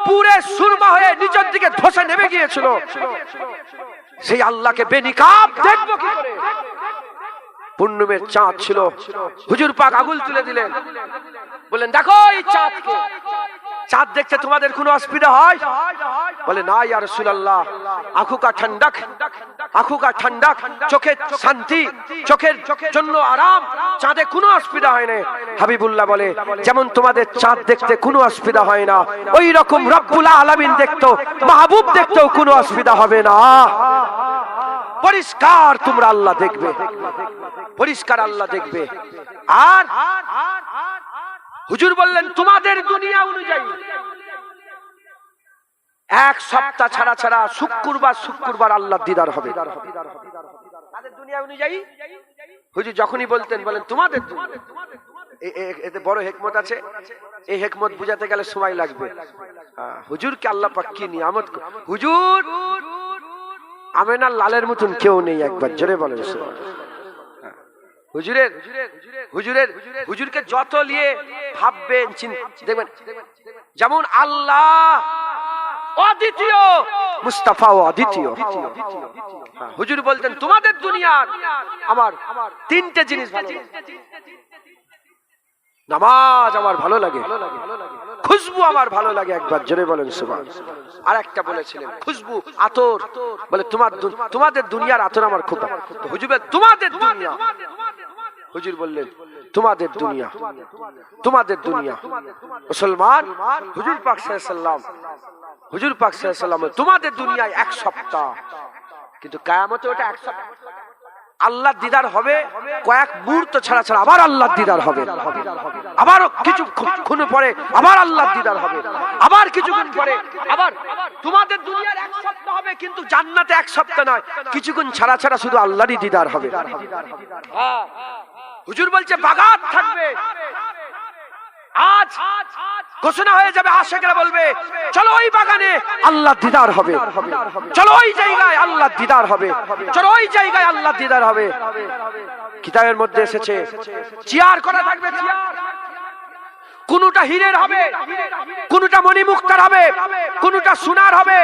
পুরে সুরমা হয়ে নিচের দিকে ধসে নেমে গিয়েছিল। সেই আল্লাহকে বেনিকাব দেখবো কি করে? পূর্ণিমের চাঁদ ছিল, হুজুর পাক আগুল তুলে দিলেন, বললেন দেখো এই চাঁদকে, চাঁদ দেখতে তোমাদের কোনো অসুবিধা হয়? বলে না ইয়া রাসূলুল্লাহ, আঁখু কা ঠান্ডক, আঁখু কা ঠান্ডক, চোখের শান্তি, চোখের জন্য আরাম, চাঁদে কোনো অসুবিধা হয় না। হাবিবুল্লাহ বলে যেমন তোমাদের চাঁদ দেখতে কোনো অসুবিধা হয় না, ওই রকম রব্বুল আলামিন দেখতো, মাহবুব দেখতেও কোনো অসুবিধা হবে না। পরিষ্কার তোমরা আল্লাহ দেখবে, পরিষ্কার আল্লাহ দেখবে। আর হুজুর বললেন তোমাদের দুনিয়া অনুযায়ী এক সপ্তাহ ছাড়া ছাড়া শুক্রবার আল্লাহর দিদার হবে। তাদের দুনিয়া অনুযায়ী হুজুর যখনই বলতেন বলেন তোমাদের দুনিয়া, এতে বড় হিকমত আছে। এই হিকমত বুঝাতে গেলে সময় লাগবে। হুজুরকে আল্লাহ পাক কি নিয়ামত, হুজুর আমেনার লালের মতন কেউ নেই, একবার জোরে বলেন হুজুরকে যত নিয়ে ভাববেন দেখবেন, যেমন আল্লাহ অদ্বিতীয়, মুস্তাফা অদ্বিতীয়। হুজুর বলতেন তোমাদের দুনিয়ার আমার তিনটে জিনিস ভালো লাগে, নামাজ আমার ভালো লাগে, খুশবু আমার ভালো লাগে, একবার জোরে বলেন সুবহানাল্লাহ। আর একটা বলেছিলেন খুশবু, আতর, বলে তোমাদের দুনিয়ার আতর আমার খুব। হুজুর তোমাদের দুনিয়া, হুজুর বললেন তোমাদের দুনিয়া, তোমাদের দুনিয়া। মুসলমান, হুজুর পাক সাল্লাল্লাহু আলাইহি ওয়াসাল্লাম, হুজুর পাক সাল্লাল্লাহু আলাইহি ওয়াসাল্লাম তোমাদের দুনিয়ায় 1 সপ্তাহ, কিন্তু কিয়ামতে ওটা 1 সপ্তাহ। আল্লাহ দিদার হবে কয়েক মুহূর্ত ছাড়া ছাড়া, আবার আল্লাহ দিদার হবে, আবার কিছুক্ষণ পরে আবার আল্লাহ দিদার হবে, আবার কিছুক্ষণ পরে আবার। তোমাদের দুনিয়ার 1 সপ্তাহ হবে, কিন্তু জান্নাতে 1 সপ্তাহ নয়, কিছুক্ষণ ছাড়া ছাড়া শুধু আল্লাহরই দিদার হবে। হুজুর বলছে বাগাত থাকবে। আজ ঘোষণা হয়ে যাবে, আশিকরা বলবে চলো ওই বাগানে আল্লাহ দিদার হবে, চলো ওই জায়গায় আল্লাহ দিদার হবে, চলো ওই জায়গায় আল্লাহ দিদার হবে। কিতাবের মধ্যে এসেছে চেয়ার করা থাকবে, চেয়ার কোনটা হীরের হবে, কোনটা মণিমুক্তার হবে, কোনটা সোনার হবে,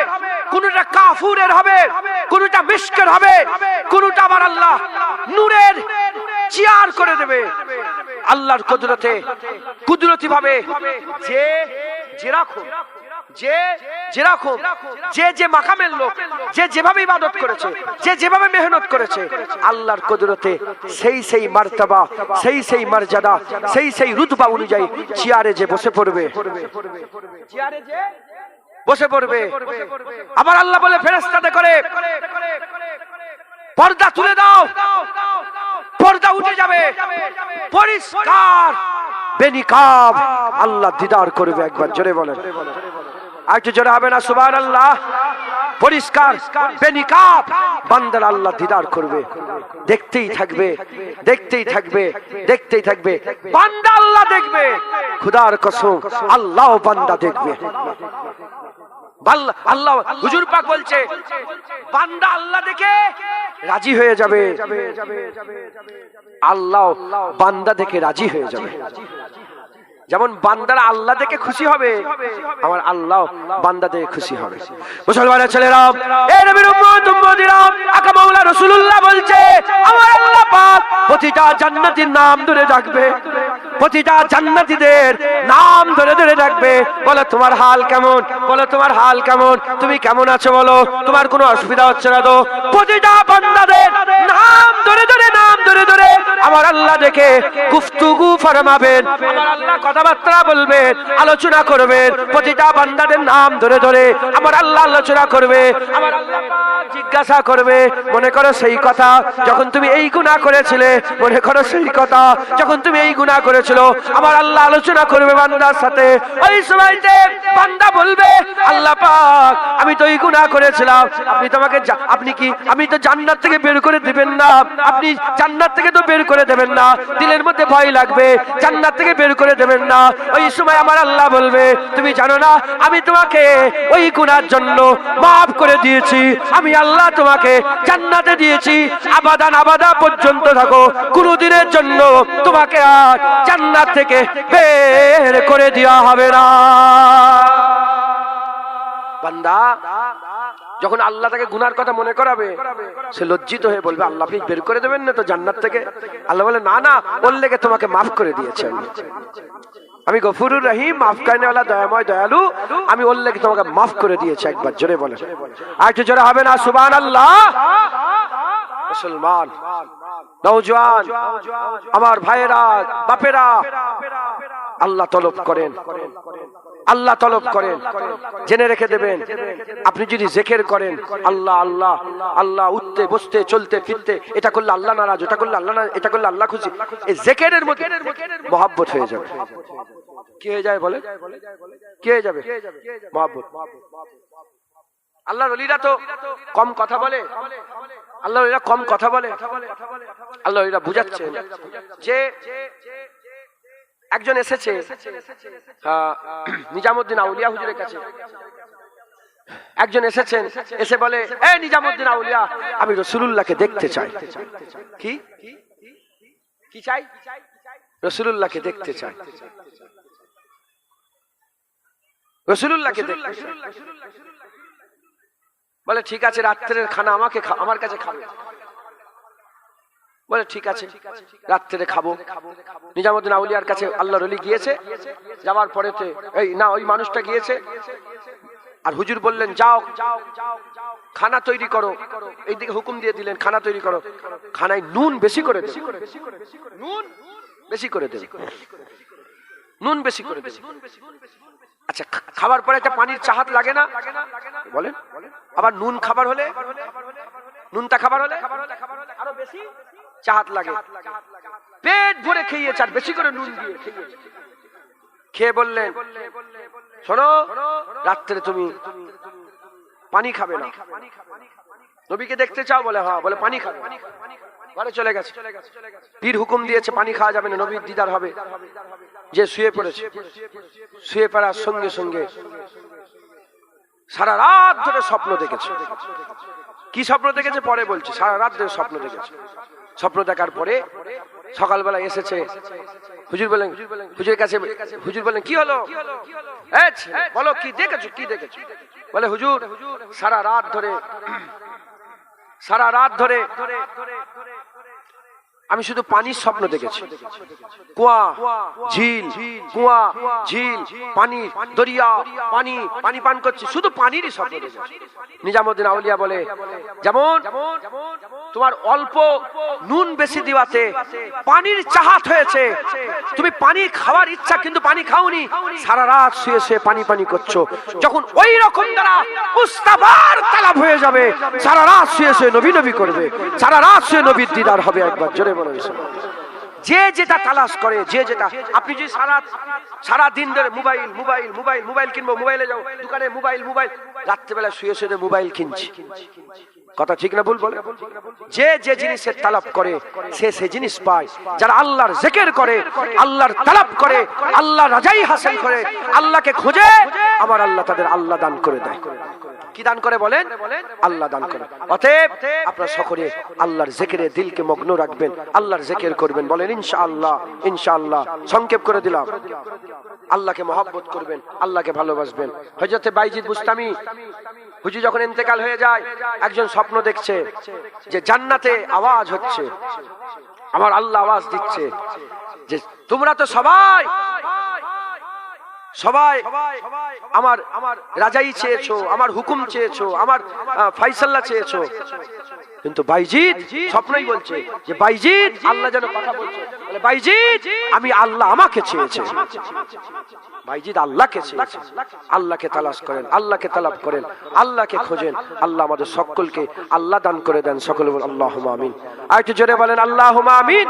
কোনটা কাফুরের হবে, কোনটা মিশকের হবে, কোনটা আবার আল্লাহ নূরের চেয়ার করে দেবে। আল্লাহর কুদরতে, কুদরতি ভাবে যে যেরকম যেরকম যে মাকামের লোক, যে যেভাবে ইবাদত করেছে, যে যেভাবে মেহনত করেছে, আল্লাহর কুদরতে সেই মার্তবা, সেই মর্যাদা, সেই রুতবা অনুযায়ী চেয়ারে যে বসে পড়বে, চেয়ারে যে বসে পড়বে। আবার আল্লাহ বলে ফেরেশতাতে করে পর্দা তুলে দাও, পর্দা উঠে যাবে, পরিষ্কার বেনিকাব আল্লাহ দিদার করবে। একবার জোরে বলেন, আর একটু জোরে হবে না সুবহানাল্লাহ। পরিষ্কার বেনিকাব বান্দার আল্লাহ দিদার করবে, দেখতেই থাকবে, দেখতেই থাকবে, দেখতেই থাকবে। বান্দা আল্লাহ দেখবে, খোদার কসম আল্লাহ বান্দা দেখবে। আল্লাহ, হুজুর পাক বলছে বান্দা আল্লাহ দেখে রাজি হয়ে যাবে, আল্লাহ বান্দা দেখে রাজি হয়ে যাবে। যেমন বান্দারা আল্লাহ দেখে খুশি হবে, আমার আল্লাহ বান্দা দেখে খুশি হবে। মুসলমানের ছেলেরা, এই নবীর উম্মত উম্মতিরা, আকা মাওলা রাসূলুল্লাহ বলছে আমার আল্লাহ পাক প্রতিটা জান্নাতীর নাম ধরে ডাকবে, প্রতিটা জান্নাতীদের নাম ধরে ধরে ডাকবে। বলো তোমার হাল কেমন, বলো তোমার হাল কেমন, তুমি কেমন আছো বলো, তোমার কোনো অসুবিধা হচ্ছে না তো? প্রতিটা বান্দাদের নাম ধরে ধরে, নাম ধরে ধরে আমার আল্লাহ দেখে গুফতুগু ফরমাবেন, আমার আল্লাহ কথাবার্তা বলবেন, আলোচনা করবেন। প্রতিটা বান্দাদের নাম ধরে ধরে আমার আল্লাহ আলোচনা করবে, আমার আল্লাহ জিজ্ঞাসা করবে। মনে করো সেই কথা যখন তুমি এই গুনাহ করেছিলে, মনে করো সেই কথা যখন তুমি এই গুনাহ করেছিল, আমার আল্লাহ আলোচনা করবে বান্দার সাথে। ওই সময়তে বান্দা বলবে আল্লাহ পাক আমি তো এই গুনাহ করেছিলাম, আপনি তো আমাকে আপনি তো জান্নাত থেকে বের করে দিবেন না, আপনি জান্নাত থেকে তো বের করে দেবেন না, দিলের মধ্যে ভয় লাগবে, জান্নাত থেকে বের করে দেবেন না। ওই সময় আমার আল্লাহ বলবে তুমি জানো না আমি তোমাকে ওই গুনার জন্য মাফ করে দিয়েছি, আমি আল্লাহ তোমাকে জান্নাতে দিয়েছি, আবাদান আবাদা পর্যন্ত থাকো, কোনদিনের জন্য তোমাকে আর জান্নাত থেকে বের করে দেওয়া হবে না। বান্দা যখন আল্লাহ তাকে গুনার কথা মনে করাবে, সে লজ্জিত হয়ে বলবে আল্লাহ আপনি বের করে দেবেন না তো জান্নাত থেকে? আল্লাহ বলে না না, ওর লেগে তোমাকে মাফ করে দিয়েছি, আমি গফুরুর রহিম, মাফ করনে ওয়ালা, দয়াময় দয়ালু, আমি ওর লেগে তোমাকে মাফ করে দিয়েছি। একবার জোরে বলে, আর একটু জোরে হবে না সুবহানাল্লাহ। মুসলমান নওজোয়ান আমার ভাইয়েরা, বাপেরা, আল্লাহ তলব করেন, আল্লাহ তলব করেন। জেনে রেখে দেবেন আপনি যদি জিকির করেন আল্লাহ আল্লাহ আল্লাহ, উঠতে বসতে চলতে ফিরতে, এটা করলে আল্লাহ নারাজ, ওটা করলে আল্লাহ নারাজ, এটা করলে আল্লাহ খুশি, এই জিকিরের মধ্যে মহব্বত হয়ে যাবে। কি হয়ে যায় বলে, কি হয়ে যাবে? মহব্বত। আল্লাহর ওলিরা তো কম কথা বলে, আল্লাহর ওলিরা কম কথা বলে, আল্লাহর ওলিরা বুঝাচ্ছে যে একজন এসেছে নিজামুদ্দিন আউলিয়া হুজুরের কাছে, একজন এসেছেন, এসে বলে এই নিজামুদ্দিন আউলিয়া আমি রাসূলুল্লাহকে দেখতে চাই। কি কি চাই? রাসূলুল্লাহকে দেখতে চাই, রাসূলুল্লাহকে দেখতে চাই। বলে ঠিক আছে রাত্রের খানা আমাকে আমার কাছে খাবে। বলে ঠিক আছে রাত্রে খাবো। নিজামুদ্দিন আউলিয়ার কাছে আল্লাহর ওলি গিয়েছে, যাওয়ার পরেতে এই না ওই মানুষটা গিয়েছে, আর হুজুর বললেন যাও খানা তৈরি করো, এইদিকে হুকুম দিয়ে দিলেন খানা তৈরি করো, খানায় নুন বেশি করে, নুন বেশি করে দেবে, নুন বেশি করে দেবে। আচ্ছা, খাবার পরে একটা পানির চাহাত লাগে না বলেন? আবার নুন খাবার হলে, নুনটা খাবার হলে আরো বেশি চাহাত লাগে। পেট ভরে খেয়েছে আর বেশি করে নুন দিয়ে খেয়েছে। খেয়ে বললেন, শোনো, রাত্রে তুমি পানি খাবে না। নবীকে দেখতে চাও? বলে হ্যাঁ। বলে পানি খাবে। ঘরে চলে গেছে। পীর হুকুম দিয়েছে পানি খাওয়া যাবে না, নবীর দিদার হবে। যে শুয়ে পড়েছে, শুয়ে পড়ার সঙ্গে সঙ্গে সারা রাত ধরে স্বপ্ন দেখেছে। কি স্বপ্ন দেখেছে পরে বলছি। সারা রাত ধরে স্বপ্ন দেখেছে। স্বপ্ন দেখার পরে সকালবেলা এসেছে, হুজুর বলেন, হুজুরের কাছে হুজুর বলেন, কি হলো? বলো কি দেখেছো, কি দেখেছো? বলে হুজুর, সারা রাত ধরে আমি শুধু পানির স্বপ্ন দেখেছি। কুয়া ঝিল, কুয়া ঝিল, পানি, দরিয়া, পানি, পানি পান করছি, শুধু পানিরই স্বপ্ন দেখেছি। নিজামুদ্দিন আউলিয়া বলে, যেমন তোমার অল্প নুন বেশি দেওয়াতে পানির চাহাত হয়েছে, তুমি পানি খাওয়ার ইচ্ছা কিন্তু পানি খাওনি, সারা রাত শুয়ে শুয়ে পানি পানি করছো। যখন ওই রকম দ্বারা মুস্তাফার তালাব হয়ে যাবে, সারা রাত শুয়ে শুয়ে নবী নবী করবে, সারা রাত শুয়ে নবীর দিদার হবে। একবার জোরে বলো। যে যেটা তালাশ করে, যে যেটা, আপনি যদি সারা দিন ধরে মোবাইল মোবাইল মোবাইল মোবাইল কিনবো, মোবাইলে যাও দোকানে, মোবাইল মোবাইল, রাত্রেবেলা শুয়ে শুয়ে মোবাইল কিনছি, কথা ঠিক না ভুল বলে? যে যে জিনিসের তালাব করে সে সে জিনিস পায়। যারা আল্লাহর জিকির করে, আল্লাহর তালাব করে, আল্লাহ রাজাই হাসিল করে, আল্লাহকে খোঁজে, আমার আল্লাহ তাদের আল্লাহ দান করে দেয়। কি দান করে বলেন? আল্লাহ দান করে। অতএব আপনারা সকলে আল্লাহর জিকিরে দিলকে মগ্ন রাখবেন, আল্লাহর জিকির করবেন। বলেন ইনশাআল্লাহ, ইনশাআল্লাহ। সংক্ষেপ করে দিলাম। আল্লাহকে মহব্বত করবেন, আল্লাহকে ভালোবাসবেন। হযরতে বাইজিদ বুস্তামি হুজুর যখন ইন্তেকাল হয়ে যায়, একজন স্বপ্ন দেখছে যে জান্নাতে আওয়াজ হচ্ছে, আমার আল্লাহ আওয়াজ দিচ্ছে যে তোমরা তো সবাই আমার রাজাই চেয়েছো, আমার হুকুম চেয়েছো, আমার ফয়সালা চেয়েছো, কিন্তু বাইজিদ স্বপ্নই বলছে যে বাইজিদ আল্লাহ যেন কথা বলছে, বলে বাইজিদ আমি আল্লাহ আমাকে চেয়েছে। বাইজিদ আল্লাহকে চেয়েছে। আল্লাহকে তালাশ করেন, আল্লাহকে তালাব করেন, আল্লাহকে খোঁজেন। আল্লাহ আমাদের সকলকে আল্লাহ দান করে দেন। সকলে বলেন আল্লাহুম্মা আমিন। আর একটু জোরে বলেন আল্লাহুম্মা আমিন।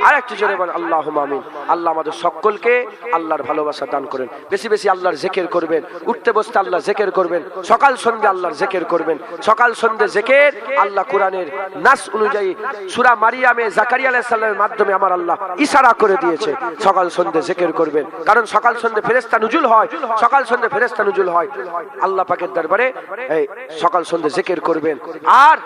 আর একটু জোরে বলেন আল্লাহুম্মা আমিন। আল্লাহ আমাদের সকলকে আল্লাহর ভালোবাসা দান করেন। বেশি বেশি আল্লাহর জিকির করবেন, উঠতে বসতে আল্লাহর জিকির করবেন, সকাল সন্ধ্যে আল্লাহর জিকির করবেন। সকাল সন্ধ্যে জিকির আল্লাহ কোরআনের নাস অনুযায়ী সূরা মারিয়ামে জাকারিয়া আলাইহিস সালামের মাধ্যমে আমার আল্লাহ ইশারা করে দিয়েছে, সকাল সন্ধ্যে জিকির করবেন। কারণ সকাল সন্ধ্যে ফেরেশতা নুজুল হয়, সকাল সন্ধ্যে ফেরেশতা নুজুল হয়। আল্লাহ পাকের দরবারে এই সকাল সন্ধ্যে জিকির করবেন। আর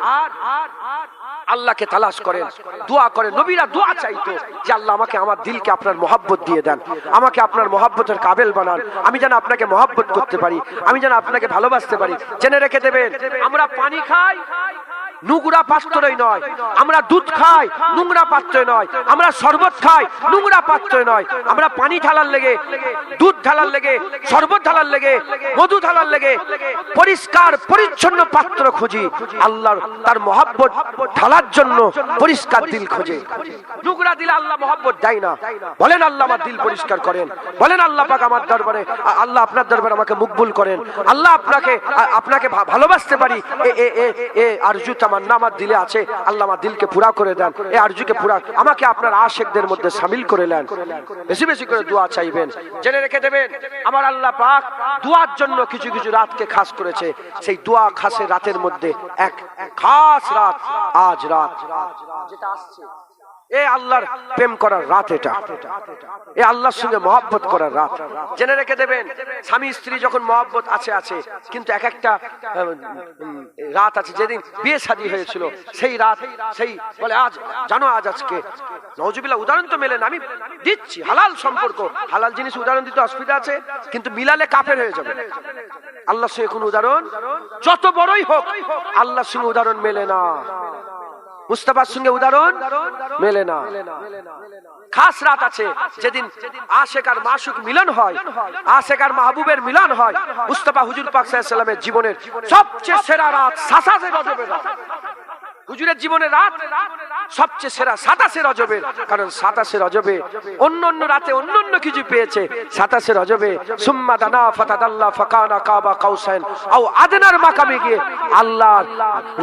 আল্লাহকে তালাশ করেন, দোয়া করেন। নবীরা দোয়া চাইতো যে আল্লাহ আমাকে আমার দিলকে আপনার মহব্বত দিয়ে দেন, আমাকে আপনার মহব্বতের কাবেল বানান, আমি যেন আপনাকে মহব্বত করতে পারি, আমি যেন আপনাকে ভালোবাসতে পারি। জেনে রেখে দেবেন, আমরা পানি খাই নোংরা পাত্রই নয়, আমরা দুধ খাই নোংরা পাত্রে নয়, আমরা শরবত খাই নোংরা পাত্রে নয়। আমরা পানি ঢালার লেগে, দুধ ঢালার লেগে, শরবত ঢালার লেগে, মধু ঢালার লেগে পরিষ্কার পরিচ্ছন্ন পাত্র খুঁজি। আল্লাহর তার মহব্বত ঢালার জন্য পরিষ্কার দিল খোঁজে। নোংরা দিলে আল্লাহ মহব্বত দেয় না। বলেন আল্লাহ আমার দিল পরিষ্কার করেন, বলেন আল্লাহ পাক আমার দরবারে, আল্লাহ আপনার দরবারে আমাকে মকবুল করেন, আল্লাহ আপনাকে ভালোবাসতে পারি। আরজু তামান্না আমার দিলে আছে, আল্লাহ আমার দিলকে পুরা করে দেন, এই আরজুকে পুরা, আমাকে আপনার আশিকদের মধ্যে শামিল করে নেন। বেশি বেশি করে দোয়া চাইবেন। জেনে রেখে দেবেন, আমার আল্লাহ পাক দোয়ার জন্য কিছু কিছু রাতকে খাস করেছে। সেই দোয়া খাসের রাতের মধ্যে এক খাস রাত আজ রাত যেটা আসছে, এ আল্লাহর প্রেম করার রাত, এটা এ আল্লাহর সঙ্গে মহব্বত করার রাত। জেনে রেখে দেবেন, স্বামী স্ত্রী যখন মহব্বত আছে, কিন্তু এক একটা রাত আছে যেদিন বিয়ে শাদী হয়েছিল, সেই রাত, সেই বলে আজ জানো, আজকে নওজুবিল্লাহ, উদাহরণ তো মেলে না, আমি দিচ্ছি হালাল সম্পর্ক, হালাল জিনিস উদাহরণ দিতে অসুবিধা আছে, কিন্তু মিলালে কাফের হয়ে যাবে। আল্লাহর সঙ্গে কোন উদাহরণ যত বড়ই হোক আল্লাহর সঙ্গে উদাহরণ মেলে না, মুস্তাফার সঙ্গে উদাহরণ মেলে না। খাস রাত আছে যেদিন আশেক আর মাশুক মিলন হয়, আশেক আর মাহবুবের মিলন হয়। মুস্তাফা হুজুর পাক সাল্লাল্লাহু আলাইহি ওয়াসাল্লামের জীবনের সবচেয়ে সেরা রাত, সাসাজে গজবের রাত। হুজুরের জীবনের রাত সবচেয়ে সেরা 27 রজবের, কারণ 27 রজবে অন্য অন্য রাতে অন্য অন্য কিছু পেয়েছে, 27 রজবে সুম্মা দানা ফাতাদাল্লা ফাকানা কাবা কাউসাইন আও আদনার মাকামে গিয়ে আল্লাহ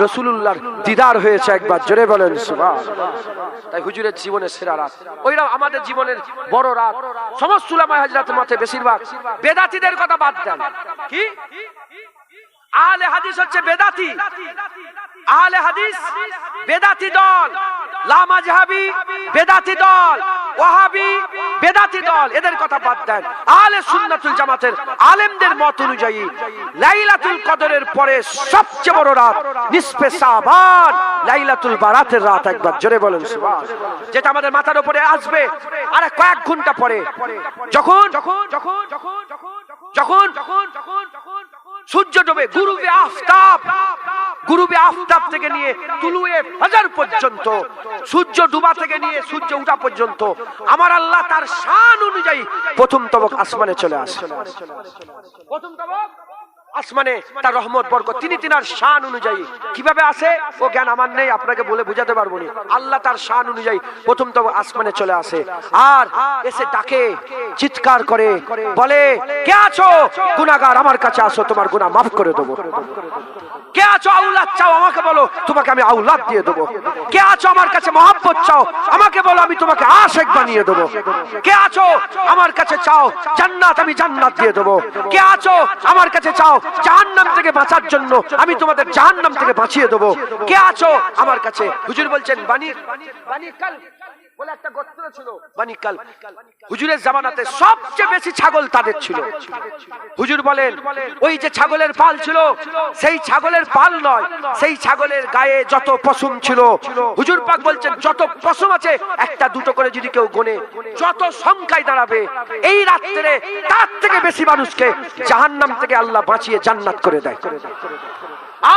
রাসূলুল্লাহর দিদার হয়েছে একবার, জোরে বলেন সুবহানাল্লাহ। তাই হুজুরের জীবনের সেরা রাত, ওইরকম আমাদের জীবনের বড় রাত। সমস্ত উলামায়ে হাজরাতের মতে বেশিরভাগ বেদাতীদের কথা বাদ দেন, কি আহলে হাদিস হচ্ছে বেদাতি, আহলে হাদিস বেদাতি দল, লামাযহাবি বেদাতি দল, ওয়াহাবি বেদাতি দল, এদের কথা বাদ দেন। আহলে সুন্নাতুল জামাতের আলেমদের মত অনুযায়ী লাইলাতুল কদরের পরে সবচেয়ে বড় রাত নিসফে শাবান, লাইলাতুল বারাতের রাত, একবার জোরে বলেন সুবহানাল্লাহ। যেটা আমাদের মাথার উপরে আসবে আর কয়েক ঘন্টা পরে, যখন যখন যখন যখন যখন যখন যখন সূর্য ডোবে, গুরুবে আফতাব, গুরুবে আফতাব থেকে নিয়ে তুলুয়ে ফজর পর্যন্ত, সূর্য ডুবা থেকে নিয়ে সূর্য উঠা পর্যন্ত আমার আল্লাহ তার শান অনুযায়ী প্রথম তবক আসমানে চলে আসে। প্রথম তবক আসমানে তার রহমত বরকত তিনি তিনার শান অনুযায়ী কিভাবে আসে ও জ্ঞান আমার নেই, আপনাকে বলে বুঝাতে পারবো না। আল্লাহ তার শান অনুযায়ী প্রথম তো আসমানে চলে আসে আর এসে ডাকে, চিৎকার করে বলে, কে আছো গুনাহগার, আমার কাছে আসো, তোমার গুনাহ মাফ করে দেবো। কে আছো আওলাদ চাও, আমাকে বলো, তোমাকে আমি আওলাদ দিয়ে দেবো। কে আছো আমার কাছে মহব্বত চাও, আমাকে বলো, আমি তোমাকে আশিক বানিয়ে দেবো। কে আছো আমার কাছে চাও জান্নাত, আমি জান্নাত দিয়ে দেবো। কে আছো আমার কাছে চাও জাহান্নাম থেকে বাঁচার জন্য, আমি তোমাদের জাহান্নাম থেকে বাঁচিয়ে দেবো। কে আছো আমার কাছে, হুজুর বলছেন বানি কাল বলে একটা গোত্র ছিল, বানি কাল। হুজুরের জামানাতে সবচেয়ে বেশি ছাগল তাদের ছিল। হুজুর বলেন ওই যে ছাগলের পাল ছিল, সেই ছাগলের পাল নয়, সেই ছাগলের গায়ে যত পশম ছিল, হুজুর পাক বলছেন যত পশম আছে একটা দুটো করে যদি কেউ গোনে যত সংখ্যায় দাঁড়াবে, এই রাত্রে তার থেকে বেশি মানুষকে জাহান্নাম থেকে আল্লাহ বাঁচিয়ে জান্নাত করে দেয়।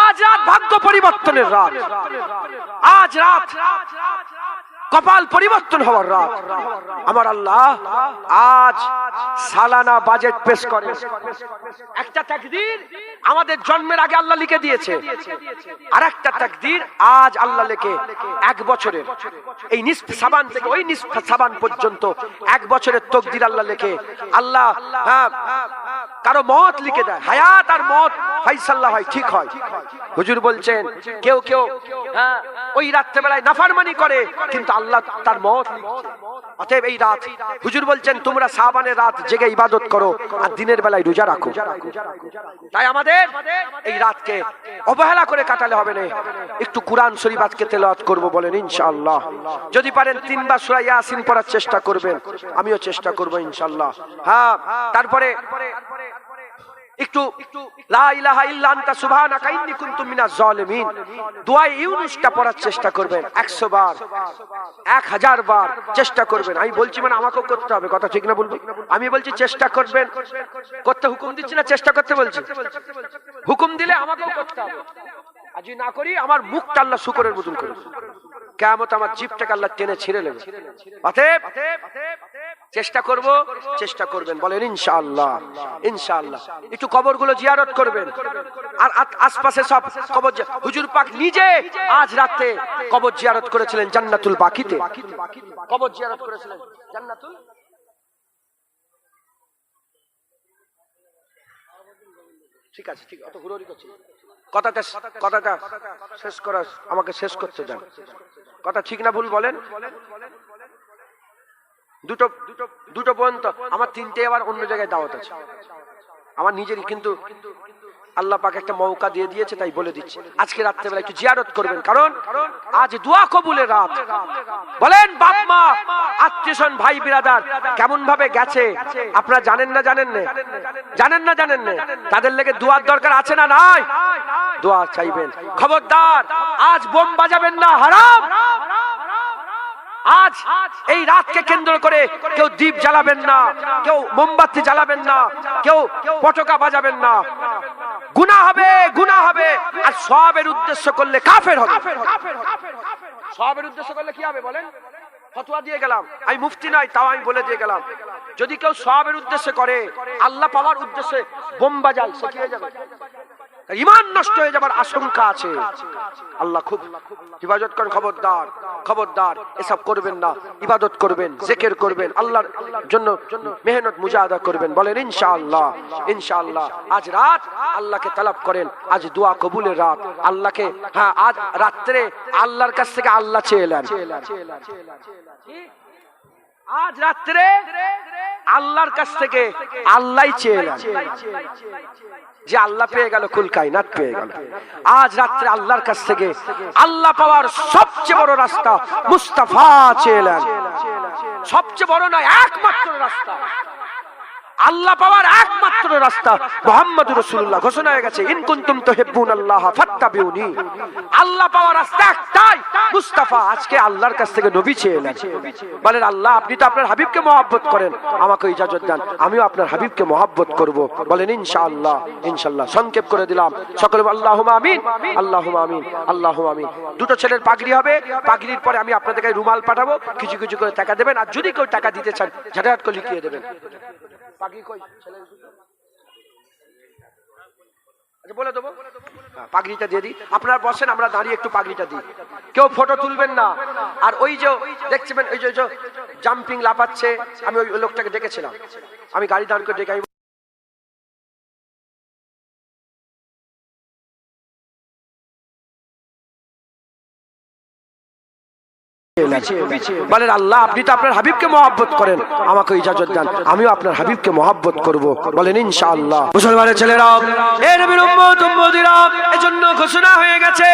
আজ রাত ভাগ্য পরিবর্তনের রাত, আজ রাত কপাল পরিবর্তন হওয়ার রাত। আমার আল্লাহ আজ সালানা বাজেট পেশ করে। একটা তাকদীর আমাদের জন্মের আগে আল্লাহ লিখে দিয়েছে, আর একটা তাকদীর আজ আল্লাহ লিখে 1 বছরের, এই নিসফ শাবান থেকে ওই নিসফ শাবান পর্যন্ত 1 বছরের তাকদীর আল্লাহ লিখে। আল্লাহ কারো মত লিখে দেয়, হায়াত আর মত ফাইসাল্লাহ হয়, ঠিক হয়। হুজুর বলছেন কেউ কেউ ওই রাত্রে বেলায় নাফরমানি করে, কিন্তু আল্লাহ তার মত লিখছে। অতএব এই রাত হুজুর বলছেন তোমরা শাবানের রাত জেগে ইবাদত করো আর দিনের বেলায় রোজা রাখো। তাই আমাদের এই রাতকে অবহেলা করে কাটালে হবে না। একটু কুরআন শরীফ আজকে তেলাওয়াত করব বলেন ইনশাআল্লাহ। যদি পারেন 3 বার সূরা ইয়াসিন পড়ার চেষ্টা করবেন, আমিও চেষ্টা করব ইনশাআল্লাহ। হ্যাঁ, তারপরে একটু লা ইলাহা ইল্লা আনতা সুবহানাকা ইন্নী কুনতু মিনাজ জালিমিন দোয়া ইউনুসটা পড়ার চেষ্টা করবেন 100 বার, 1000 বার চেষ্টা করবেন। আমি বলছি মানে আমাকেও করতে হবে, কথা ঠিক না বলবো? আমি বলছি চেষ্টা করবেন, করতে হুকুম দিচ্ছি না, চেষ্টা করতে বলছি। হুকুম দিলে আমাকেও করতে হবে, আর যদি না করি আমার মুখটা আল্লাহ শুকরের মতন করে কিয়ামত আমার জিভটাকে আল্লাহ টেনে ছিঁড়ে নেবে। অতএব চেষ্টা করব, চেষ্টা করবেন বলেন ইনশাআল্লাহ। ইনশাআল্লাহ একটু কবরগুলো জিয়ারত করবেন, আর আশপাশে সব কবর। হুজুর পাক নিজে আজ রাতে কবর জিয়ারত করেছিলেন জান্নাতুল বাকিতে, কবর জিয়ারত করেছিলেন জান্নাতুল। ঠিক আছে, ঠিক, অত হুড়োড়ি করছি। কথাটা শেষ করা, আমাকে শেষ করতে দেন। কথা ঠিক না ভুল বলেন? দুটো পর্যন্ত আমার 3টে আবার অন্য জায়গায় দাওয়াত আছে আমার নিজেরই, কিন্তু আল্লাহ পাক একটা মৌকা দিয়ে দিয়েছে তাই বলে দিচ্ছি। আজকে রাত্রেবেলা একটু জিয়ারত করবেন, কারণ আজ দোয়া কবুলের রাত। বলেন বাপ মা আত্মীয়স্বজন ভাই বিরাদার কেমন ভাবে গেছে আপনারা জানেন না? জানেন না? জানেন না? জানেন না? তাদের লেগে দোয়ার দরকার আছে না নাই? দোয়া চাইবেন। খবরদার আজ বোম বাজাবেন না, হারাম। আজ এই রাতকে কেন্দ্র করে কেউ দীপ জ্বালাবেন না, কেউ মোমবাতি জ্বালাবেন না, কেউ পতাকা বাজাবেন না। গুনাহ হবে, গুনাহ হবে। আর সওয়াবের উদ্দেশ্য করলে কাফের হবে। সওয়াবের উদ্দেশ্য করলে কি হবে বলেন? ফতোয়া দিয়ে গেলাম, আমি মুফতি নাই, তাও আমি বলে দিয়ে গেলাম, যদি কেউ সওয়াবের উদ্দেশ্য করে, আল্লাহ পাওয়ার উদ্দেশ্যে বোম বাজায়, সে কি হয়ে যাবে? ঈমান নষ্ট হয়ে যাবার আশঙ্কা আছে। আল্লাহ খুব ইবাদত করেন, খবরদার খবরদার এসব করবেন না। ইবাদত করবেন, জিকির করবেন, আল্লাহর জন্য মেহনত মুজাহাদা করবেন। বলেন ইনশাআল্লাহ ইনশাআল্লাহ। আজ রাত আল্লাহকে তলব করেন, আজ দোয়া কবুলের রাত। আল্লাহকে আজ রাত্রে আল্লাহর কাছ থেকে আল্লাহ চেয়েলেন। আজ রাত্রে আল্লাহর কাছ থেকে আল্লাহই চেয়েলেন, যে আল্লাহ পেয়ে গেল, কুল কায়নাত পেয়ে গেল। আজ রাত্রে আল্লাহর কাছ থেকে আল্লাহ পাওয়ার সবচেয়ে বড় রাস্তা মুস্তাফা চেয়েলেন। সবচেয়ে বড় নয়, একমাত্র রাস্তা আল্লাহ পাওয়ার একমাত্র রাস্তা মুহাম্মদুর রাসূলুল্লাহ। ঘোষণা হয়ে গেছে, ইন কুনতুম তুহিব্বুনাল্লাহ ফাত্তাবিউনি। আল্লাহ পাওয়ার রাস্তা একটাই, মুস্তাফা। আজকে আল্লাহর কাছ থেকে নবী চেয়েলেন। বলেন আল্লাহ, আপনি তো আপনার হাবিবকে মহব্বত করেন, আমাকে ইজাজত দেন, আমিও আপনার হাবিবকে মহব্বত করব। বলেন ইনশাআল্লাহ ইনশাআল্লাহ। সংক্ষেপ করে দিলাম, সকলে আল্লাহুম্মা আমিন, আল্লাহুম্মা আমিন, আল্লাহুম্মা আমিন। দুটো ছেলের পাগড়ি হবে, পাগড়ির পরে আমি আপনাদেরকে রুমাল পাঠাবো, কিছু কিছু করে টাকা দেবেন। আর যদি কেউ টাকা দিতে চান ঝাটাঝাট করে লিখিয়ে দেবেন। বলে দেবো, পাগড়িটা দিয়ে দিই। আপনারা বসেন, আমরা দাঁড়িয়ে একটু পাগড়িটা দিই। কেউ ফটো তুলবেন না। আর ওই যে দেখছেন, ওই যে জাম্পিং লাফাচ্ছে, আমি ওই লোকটাকে ডেকেছিলাম, আমি গাড়ি দাঁড় করে ডেকে বলেন আল্লাহ, আপনি তো আপনার হাবিবকে মহব্বত করেন, আমাকে ইজাজত দেন, আমিও আপনার হাবিবকে মহব্বত করব। বলেন ইনশাআল্লাহ। মুসলমানের ছেলেরা, এ নবীর উম্মত উম্মতিরা, এজন্য ঘোষণা হয়ে গেছে,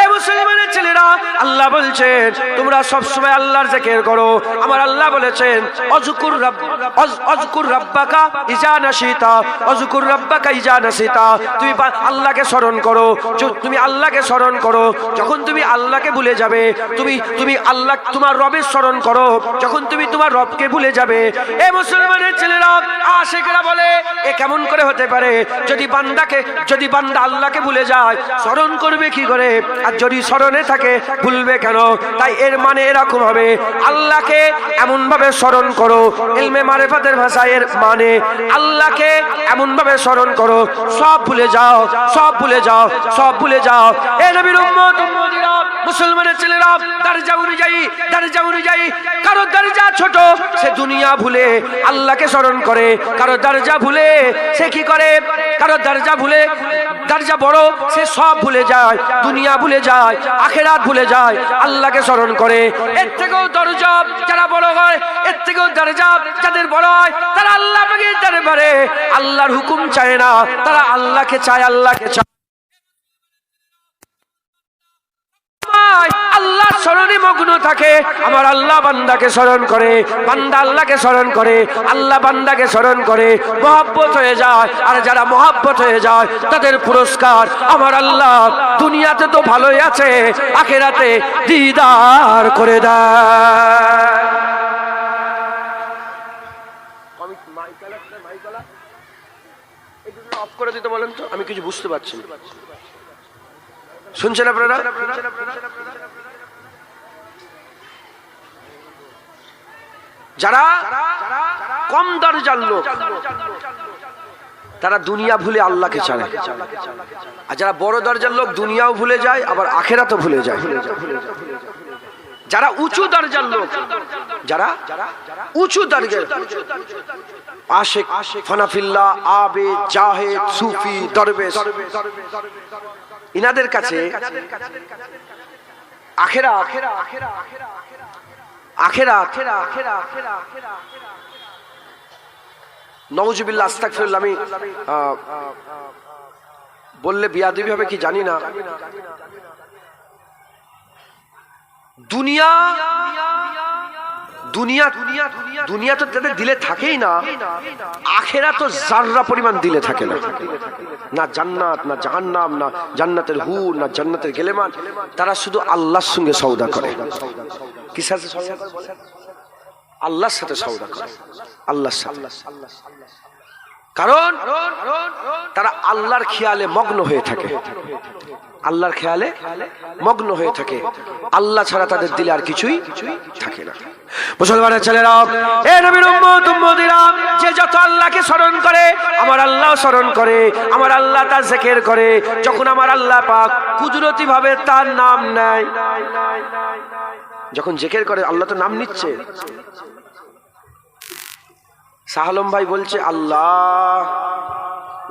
এ মুসলমানের ছেলেরা, আল্লাহ বলছেন তোমরা সব সময় আল্লাহর জিকির করো। আমার আল্লাহ বলেছেন, আযকুর রাব্বাকা ইজা নাসিতা, আযকুর রাব্বাকা ইজা নাসিতা। তুমি আল্লাহকে স্মরণ করো, তুমি আল্লাহকে স্মরণ করো যখন তুমি আল্লাহকে ভুলে যাবে। তুমি আল্লাহ তোমার রবের স্মরণ করো যখন তুমি তোমার রবকে ভুলে যাবে। এ মুসলমানের ছেলেরা, আশিকরা বলে এ কেমন করে হতে পারে? যদি বান্দা আল্লাহকে ভুলে যায়, স্মরণ করবে কি করে? আর যদি স্মরণে থাকে, ভুলবে কেন? তাই এর মানে এরকম হবে, আল্লাহকে এমন ভাবে স্মরণ করো, ইলমে মারিফাতের ভাষায় এর মানে আল্লাহকে এমন ভাবে স্মরণ করো, সব ভুলে যাও, সব ভুলে যাও, সব ভুলে যাও। এ নবীর উম্মত উম্মতিরা, মুসলমানের ছেলেরা, দরজা অনুযায়ী কারো দরজা ছোট, সে দুনিয়া ভুলে আল্লাহকে স্মরণ করে। কারো দরজা ভুলে সে কি করে? কারো দরজা ভুলে, দরজা বড়, সে সব ভুলে যায়, দুনিয়া ভুলে যায়, আখিরাত ভুলে যায়, আল্লাহকে স্মরণ করে। এর থেকেও দরজা যারা বড় হয়, এর থেকেও দরজা যাদের বড় হয়, তারা আল্লাহ পাকের দরবারে আল্লাহর হুকুম চায় না, তারা আল্লাহকে চায়, আল্লাহকে চায়। আল্লাহ স্মরণে মগ্ন থাকে, আমার আল্লাহ বান্দাকে স্মরণ করে, বান্দা আল্লাহকে স্মরণ করে, আল্লাহ বান্দাকে স্মরণ করে, মহব্বত হয়ে যায়। আর যারা মহব্বত হয়ে যায়, তাদের পুরস্কার আমার আল্লাহ দুনিয়াতে তো ভালোই আছে, আখিরাতে দিদার করে দেয়। অফ করে দিতে বলেন তো, আমি কিছু বুঝতে পারছি না। শুনছেন আপনারা? যারা কম দরজার লোক, তারা দুনিয়া ভুলে আল্লাহকে চায়। আর যারা বড় দরজার লোক, দুনিয়াও ভুলে যায়, আবার আখিরাতও ভুলে যায়। যারা উঁচু দরজার লোক, যারা উঁচু দরজার আশিক, ফানাফিল্লাহ, আবেদ, জাহেদ, সুফি, দরবেশ, ইনাদের কাছে আখিরাত নওজুবিল্লাহ, আস্তাগফিরুল্লাহ, আমি বললে বিয়াদবি হবে কি জানি না, দুনিয়া তো তাদের দিলে থাকেই না, আখিরাত তো যাররা পরিমাণ দিলে থাকে না। না জান্নাত, না জাহান্নাম, না জান্নাতের হুর, না জান্নাতের গেলেমান। তারা শুধু আল্লাহর সঙ্গে সওদা করে। কি সাথে সওদা করে? আল্লাহর সাথে সওদা করে, আল্লাহর সাথে। কারণ তারা আল্লাহর খেয়ালে মগ্ন হয়ে থাকে, আল্লাহর খেয়ালে মগ্ন হয়ে থাকে। আল্লাহ ছাড়া তাদের দিলে আর কিছুই থাকে না। মুসলমানের ছেলেরা, এ নবীর উম্মত উম্মতিরা, যে যত আল্লাহকে স্মরণ করে আমার আল্লাহ স্মরণ করে, আমার আল্লাহ তার জিকির করে, যখন আমার আল্লাহ পাক কুদরতি ভাবে তার নাম নেয়, যখন জিকির করে আল্লাহ তো নাম নিচ্ছে। শাহালম ভাই বলছে আল্লাহ,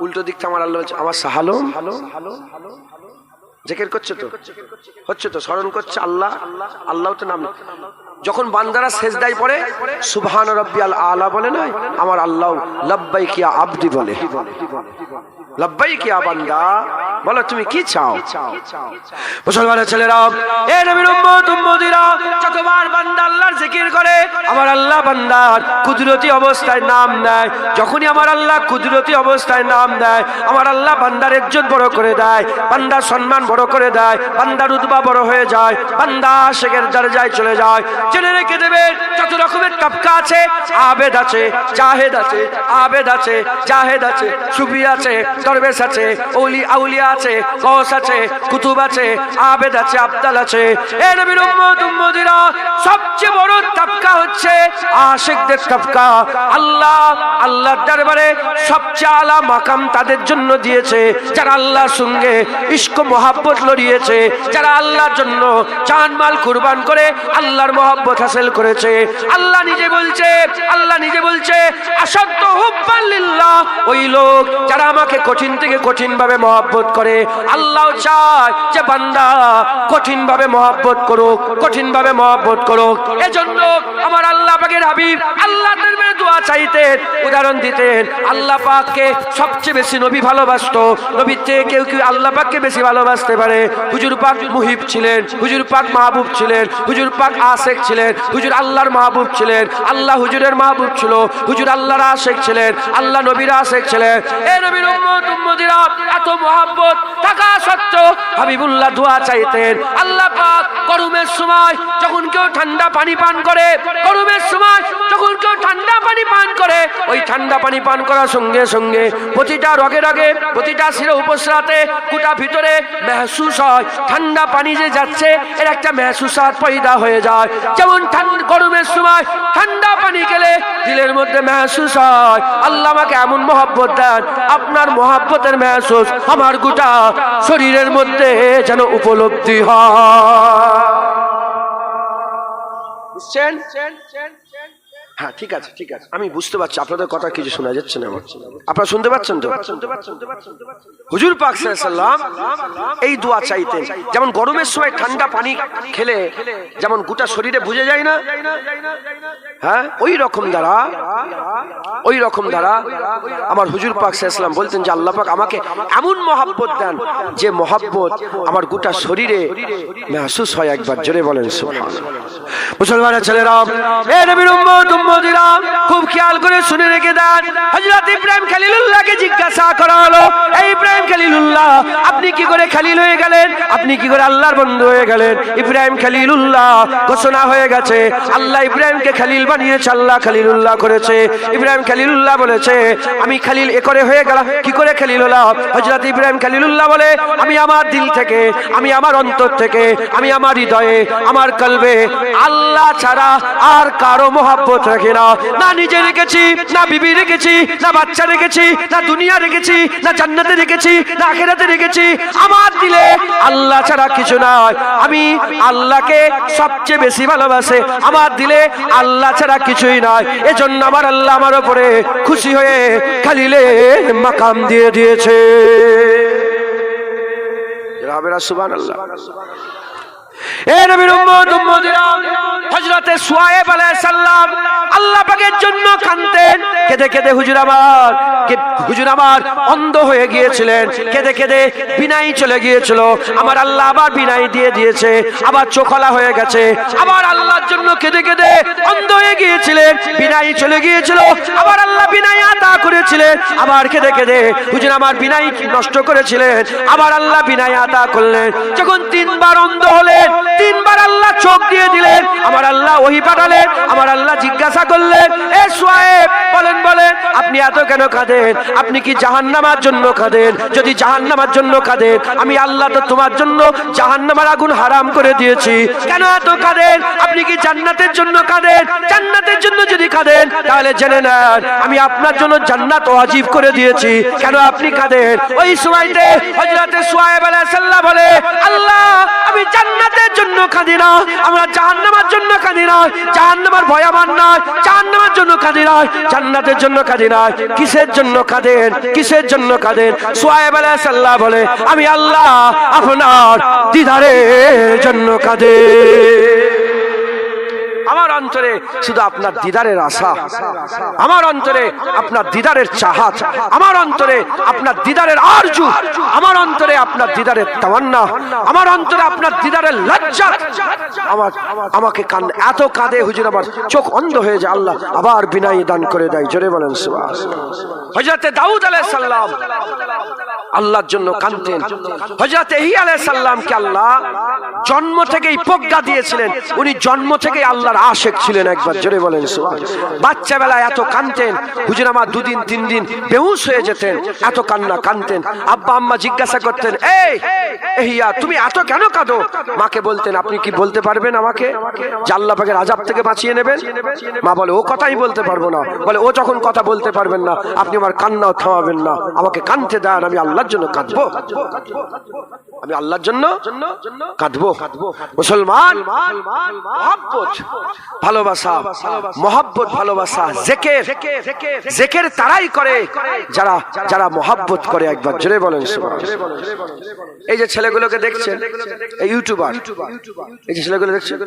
উল্টো দিকটা আমার আল্লাহ বলছে আমার শাহালম। জিকির করছে তো, হচ্ছে তো, স্মরণ করছে আল্লাহ, আল্লাহ তো নাম। যখন বান্দারা সেজদায় পড়ে সুবহান রাব্বিয়াল আলা বলে না, আমার আল্লাহ লাব্বাইক ইয়া আবদি বলে। লাব্বাইক ইয়া বান্দা, বলো তুমি কি চাও। মুসলমানের ছেলেরা, এ নবীর উম্মত উম্মতিরা, যতবার বান্দা আল্লাহর জিকির করে আমার আল্লাহ বান্দার কুদরতি অবস্থায় নাম নেয়। যখনই আমার আল্লাহ কুদরতি অবস্থায় নাম দেয়, আমার আল্লাহ বান্দার ইজ্জত বড় করে দেয়, বান্দার সম্মান বড় করে দেয়, বান্দার রুতবা বড় হয়ে যায়, বান্দা আশিকের দরজায় চলে যায়। জেনে রেখে দেবেন, যত রকমের তবকা আছে, আবেদ আছে, জাহেদ আছে, আবেদ আছে, জাহেদ আছে, সুফি আছে, দরবেশ আছে, আউলিয়া আছে, গৌস আছে, কুতুব আছে, আবেদ আছে, আবদাল আছে। এ নবীর উম্মত উম্মতিরা, সবচেয়ে বড় তবকা হচ্ছে আশিকদের তবকা। আল্লাহর দরবারে সবচেয়ে আলা মাকাম তাদের জন্য দিয়েছে যারা আল্লাহর সঙ্গে ইশক মোহাব্বত লড়িয়েছে, যারা আল্লাহর জন্য জান মাল কুরবান করে আল্লাহর মোহাব্বত হাসিল করেছে। আল্লাহ নিজে বলছে আসাদ্দু হুব্বান লিল্লাহ, ওই লোক যারা আমাকে কঠিন থেকে কঠিন ভাবে মহব্বত করে। আল্লাহ চায় যে বান্দা কঠিন ভাবে মহব্বত করুক, কঠিন ভাবে মহব্বত করুক। এজন্য আমার আল্লাহ পাকের হাবিব আল্লাহ দরবারে দোয়া চাইতেন, উদাহরণ দিতেন। আল্লাহ পাককে সবচেয়ে বেশি নবী ভালোবাসতো, নবীর থেকে কেউ আল্লাহ পাককে বেশি ভালোবাসতে পারে। হুজুর পাক মুহিব ছিলেন, হুজুর পাক মাহবুব ছিলেন, হুজুর পাক আশেক ছিলেন, হুজুর আল্লাহর মাহবুব ছিলেন, আল্লাহ হুজুরের মাহবুব ছিল, হুজুর আল্লাহর আশেক ছিলেন, আল্লাহ নবীর আশেক ছিলেন। এই নবীর উম্মত উম্মতিরা এত মহব্বত থাকা সত্ত্বেও হাবিবুল্লাহ দোয়া চাইতেন। আল্লাহ পাক গরমের সময় যখন কেউ ঠান্ডা পানি পান করে, গরমের সময় যখন কেউ ঠান্ডা পানি পান করে, ওই ঠান্ডা পানি পান করার সঙ্গে সঙ্গে প্রতিটা রগে রগে, প্রতিটা শিরা উপসরাতে, গোটা ভিতরে মেহসুস হয় ঠান্ডা পানি যে যাচ্ছে, এর একটা মেহসুসাত পয়দা হয়ে যায়। যেমন গরমের সময় ঠান্ডা পানি গেলে দিলের মধ্যে মেহসুস হয় আল্লাহ আমাকে এমন মহব্বত দেন, আপনার মহব্বতের মেহসুস আমার গোটা শরীরের মধ্যে যেন উপলব্ধি হয়। বুঝছেন? হ্যাঁ, ঠিক আছে, ঠিক আছে, আমি বুঝতে পারছি আপনাদের কথা কিছু শোনা যাচ্ছে না। আপনারা শুনতে পাচ্ছেন তো? হুজুর পাক সাল্লাল্লাহু আলাইহি ওয়াসাল্লাম এই দোয়া চাইতেন। যেমন গরমের সময় ঠান্ডা পানি খেলে যেমন গোটা শরীরে বুঝে যায় না, হ্যাঁ, ওই রকম দ্বারা আমার হুজুর পাক সাল্লাল্লাহু আলাইহি ওয়াসাল্লাম বলতেন যে আল্লাহ পাক আমাকে এমন মহব্বত দেন যে মহব্বত আমার গোটা শরীরে মেহসুস হয়। একবার জোরে বলেন সুবহানাল্লাহ। মুসলমানের ছেলেরা, এ নবীর উম্মত উম্মতিরা, খুব খেয়াল করে শুনে রেখে দেন। হযরত ইব্রাহিম খলিলুল্লাহকে জিজ্ঞাসা করা হলো, এই ইব্রাহিম খলিলুল্লাহ, আপনি কি করে খলিল হয়ে গেলেন? আপনি কি করে আল্লাহর বন্ধু হয়ে গেলেন? ইব্রাহিম খলিলুল্লাহ ঘোষণা হয়ে গেছে, আল্লাহ ইব্রাহিমকে খলিল বানিয়েছে, আল্লাহ খলিলুল্লাহ করেছে। ইব্রাহিম খলিলুল্লাহ বলেছে আমি খলিল এ করে হয়ে গেলাম, কি করে খলিল হলাম? হযরত ইব্রাহিম খলিলুল্লাহ বলে আমি আমার দিল থেকে, আমি আমার অন্তর থেকে, আমি আমার হৃদয়ে, আমার কলবে আল্লাহ ছাড়া আর কারো মহব্বত রাখি না। না নিজে রেখেছি, না বিবি রেখেছি, না বাচ্চা রেখেছি, না দুনিয়া রেখেছি, না জান্নাতে রেখেছি, না আখিরাতে রেখেছি। আমার দিলে আল্লাহ ছাড়া কিছু নাই। আমি আল্লাহকে সবচেয়ে বেশি ভালোবাসে, আমার দিলে আল্লাহ ছাড়া কিছুই নাই। এজন্য আমার আল্লাহ আমার উপরে খুশি হয়ে খলিলে মাকাম দিয়ে দিয়েছে। সুবহানাল্লাহ। এ নবীর উম্মত উম্মতিরা, হযরত শুআয়ব আলাইহিস সালাম আল্লাহ পাকের জন্য কাঁদতেন। কেঁদে কেঁদে হুজুর আমার অন্ধ হয়ে গিয়েছিলেন, কেঁদে কেঁদে বিনাই চলে গিয়েছিল। আমার আল্লাহ আবার বিনাই দিয়ে দিয়েছে, আবার চোখলা হয়ে গেছে। আবার আল্লাহর জন্য কেঁদে কেঁদে অন্ধ হয়ে গিয়েছিলেন, বিনাই চলে গিয়েছিল, আবার আল্লাহ বিনাই আতা করেছিলেন। আবার কেঁদে কেঁদে হুজুর আমার বিনাই নষ্ট করেছিলেন, আবার আল্লাহ বিনাই আতা করলেন। যখন তিনবার অন্ধ হলেন, তিনবার আল্লাহ চোখ দিয়ে দিলেন। আমার আমার আল্লাহ ওহী পাঠালেন। আমার আল্লাহ জিজ্ঞাসা করলেন, এ শুআয়ব বলেন আপনি এত কেন কাঁদেন? আপনি কি জাহান্নামের জন্য কাঁদেন? যদি জাহান্নামের জন্য কাঁদেন, আমি আল্লাহ তো তোমার জন্য জাহান্নামের আগুন হারাম করে দিয়েছি। কেন এত কাঁদেন? আপনি কি জান্নাতের জন্য কাঁদেন? জান্নাতের জন্য যদি কাঁদেন তাহলে জেনে নেন আমি আপনার জন্য জান্নাত ওয়াজিব করে দিয়েছি। কেন আপনি কাঁদেন? ওই সময়তে হযরত শুআয়ব আলাইহিস সালাম বলে, আল্লাহ আমি জান্নাতের জন্য কাঁদি না, আমরা জাহান্নামের জন্য কাঁদি না, জাহান্নামের ভয় আমার নয়, জাহান্নামের জন্য কাঁদি না, জান্নাতের জন্য কাঁদি না। কিসের জন্য কাঁদেন? কিসের জন্য কাঁদেন? শুআয়ব আলাইহিস সালাম বলে, আমি আল্লাহ আপনার দিদারের জন্য কাঁদে। আমার অন্তরে শুধু আপনার দিদারের আশা, আমার অন্তরে আপনার দিদারের চাহাত, আমার অন্তরে আপনার দিদারের আরজু, আমার অন্তরে আপনার দিদারের তামান্না, আমার অন্তরে আপনার দিদারের লজ্জা। আমাকে এত কাঁদে হুজুর, আমার চোখ অন্ধ হয়ে যায়। আল্লাহ আবার বিনাই দান করে দেয়। জোরে বলেন সুবহানাল্লাহ। হযরত দাউদ আলাইহিস সালাম আল্লাহর জন্য কাঁদতেন। হযরত ইহ্যা আলাইহিস সালামকে আল্লাহ জন্ম থেকেই প্রজ্ঞা দিয়েছিলেন, উনি জন্ম থেকেই আল্লাহর আশিক ছিলেন। একবার জোরে বলেন সুবহানাল্লাহ। বাচ্চা বেলায় এত কাঁদতেন হুজুর, আমার 2 দিন 3 দিন বেহুশ হয়ে যেতেন, এত কান্না কাঁদতেন। আব্বা আম্মা জিজ্ঞাসা করতেন, এই ইহ্যা তুমি এত কেন কাঁদো? মাকে বলতেন, আপনি কি বলতে পারবেন আমাকে যে আল্লাহ পাকের আযাব থেকে বাঁচিয়ে নেবেন? মা বলে, ও কথাই বলতে পারবো না। বলে, ও যখন কথা বলতে পারবেন না, আপনি আমার কান্নাও থামাবেন না, আমাকে কাঁদতে দেন, আমি আল্লাহর জন্য কাঁদবো, আমি আল্লাহর জন্য কাঁদবো। মুসলমান, মহব্বত ভালোবাসা, মহব্বত ভালোবাসা, জিকির, জিকির তারাই করে যারা যারা মহব্বত করে। একবার জোরে বলেন সুবহানাল্লাহ। এই যে ছেলেগুলোকে দেখছেন, এই ইউটিউবার, এই যে ছেলেগুলো দেখছেন,